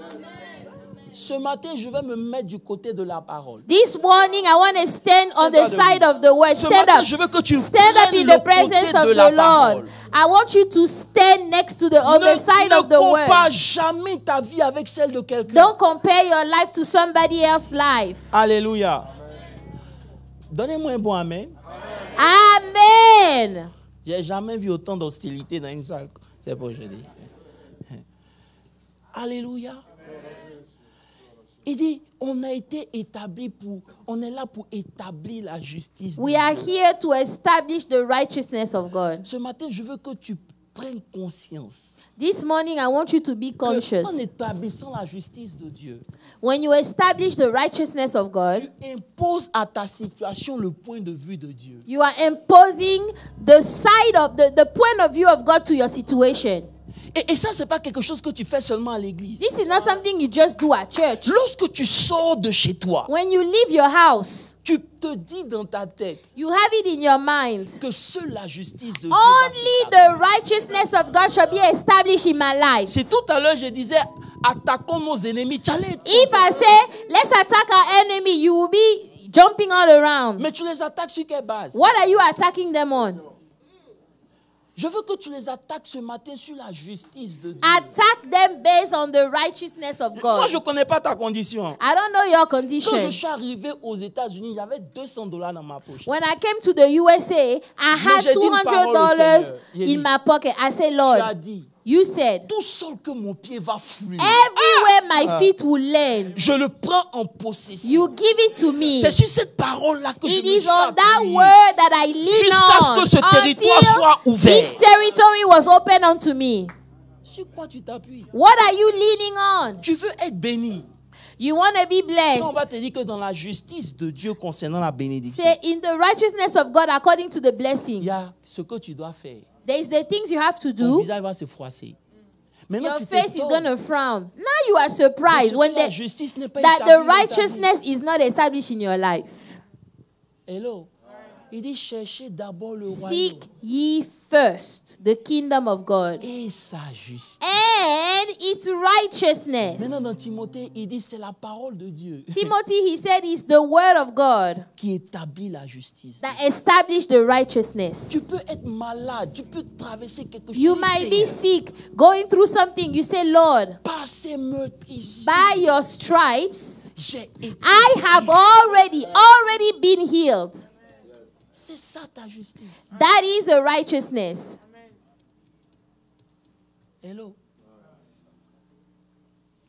Ce matin, je vais me mettre du côté de la parole. This morning, I want to stand on the side of the word. Ce Stand matin, up. je veux que tu Stand up prennes in le the presence côté of de the la Lord. parole. I want you to stand next to on the side of the Ne word. compare jamais ta vie avec celle de quelqu'un. Don't compare your life to somebody else's life. Alléluia. Donnez-moi un bon amen. Amen. J'ai jamais vu autant d'hostilité dans une salle. C'est pour je dis. Alléluia. Il dit, on a été établi on est là pour établir la justice. We are here to establish the righteousness of God. Ce matin, je veux que tu prennes conscience. This morning, I want you to be conscious. En établissant la justice de Dieu, When you establish the righteousness of God, tu imposes à ta situation le point de vue de Dieu. you are imposing the side of the point of view of God to your situation. Et ça, ce n'est pas quelque chose que tu fais seulement à l'église. This is not something you just do at church. Lorsque tu sors de chez toi, When you leave your house, tu te dis dans ta tête you have it in your mind. que seule la justice de Dieu va Only s'établir. the righteousness of God shall be established in my life. Si tout à l'heure je disais, attaquons nos ennemis, tu allais être If I say, let's attack our enemy, you will be jumping all around. mais tu les attaques sur quelle base? What are you attacking them on? Je veux que tu les attaques ce matin sur la justice de Dieu. Attack them based on the righteousness of Moi, God. je ne connais pas ta condition. I don't know your Quand condition. je suis arrivé aux États-Unis, j'avais $200 dans ma poche. When I came to the USA, I had j'ai dit une parole au Seigneur. J'ai dit, in my pocket. I said, Tu Lord, as dit, you said, tout seul que mon pied va fouler, everywhere my feet will land, je le prends en possession. you give it to me. C'est sur cette parole-là que je It me is suis on that appuyé. word that I lean Jusqu'à ce on que ce territoire soit until ouvert. this territory was open unto me. Sur quoi tu t'appuies? What are you leaning on? Tu veux être béni. You want to be Quand on va blessed. te dire que dans la justice de Dieu concernant la bénédiction, Say, in the righteousness of God according to the il blessing, y a ce que tu dois faire. there is the things you have to Ton do. visage va se froisser. Maintenant, Your tu face is t'étonnes going to frown. Now you are de ce surprised que when la the, justice n'est pas that établie the dans ta vie. righteousness is not established in your life. Hello. Il dit cherchez d'abord le royaume Seek ye first the kingdom of God et sa justice. and its righteousness. Maintenant dans Timothée, il dit c'est la parole de Dieu Timothy, he said, is the word of God qui établit la justice. that established the righteousness. Tu peux être malade, tu peux traverser quelque chose. You might be sick, going through something. You say, Lord, Par ces meurtrissures, by your stripes, j'ai été. I have already been healed. C'est ça ta justice. That is a righteousness. Hello.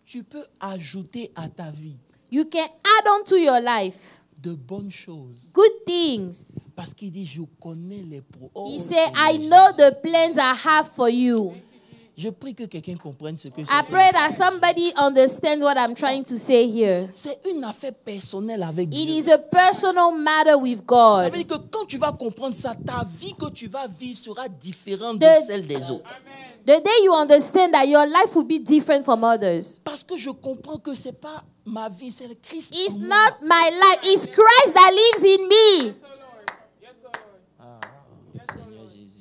Tu peux ajouter à ta vie You can add on to your life de bonnes choses. good things. Parce qu'il dit, je connais les He said, I know the plans I have for you. Je prie que quelqu'un comprenne ce que I c'est. pray that somebody understands what I'm trying to say here. C'est une affaire personnelle avec It Dieu. is a personal matter with Ça God. veut dire que quand tu vas comprendre ça, ta vie que tu vas vivre sera différente de The- celle des autres. The day you understand that your life will be different from others. Parce que je comprends que c'est pas ma vie, c'est le Christ. en It's moi. not my life, it's Christ that lives in me. Seigneur Jésus.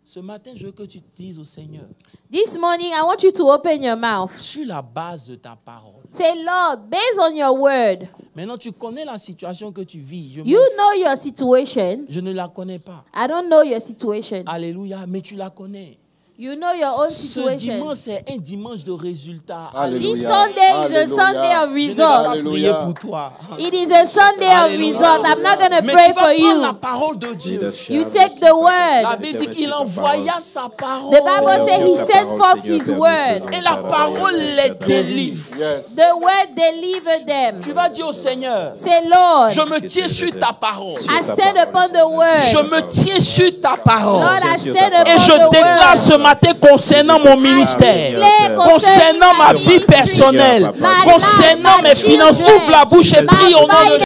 Ce matin, je veux que tu dises au Seigneur, This morning, I want you to open your mouth. sur la base de ta parole. Say, Lord, based on your word, Maintenant, tu connais la situation que tu vis. you know your situation. Je ne la connais pas. I don't know your situation. Alléluia, mais tu la connais. You know your own Ce situation. dimanche, c'est un dimanche de résultats. This Sunday is a Sunday of results. Prier pour toi. It is a Sunday of results. I'm not going to pray for you. La parole de Dieu. You take the La word. Bible dit qu'il envoya sa parole. The Bible says he sent forth his word. Et la parole les délivre. The word delivered them. Tu vas dire au Seigneur, Say, Lord, je me tiens sur ta parole. I stand upon the word. Je me tiens sur ta parole. Lord, I stand upon Et je the déclare word. ce matin concernant mon ministère, concernant ma vie personnelle, concernant mes finances. Ouvre la bouche et prie au nom de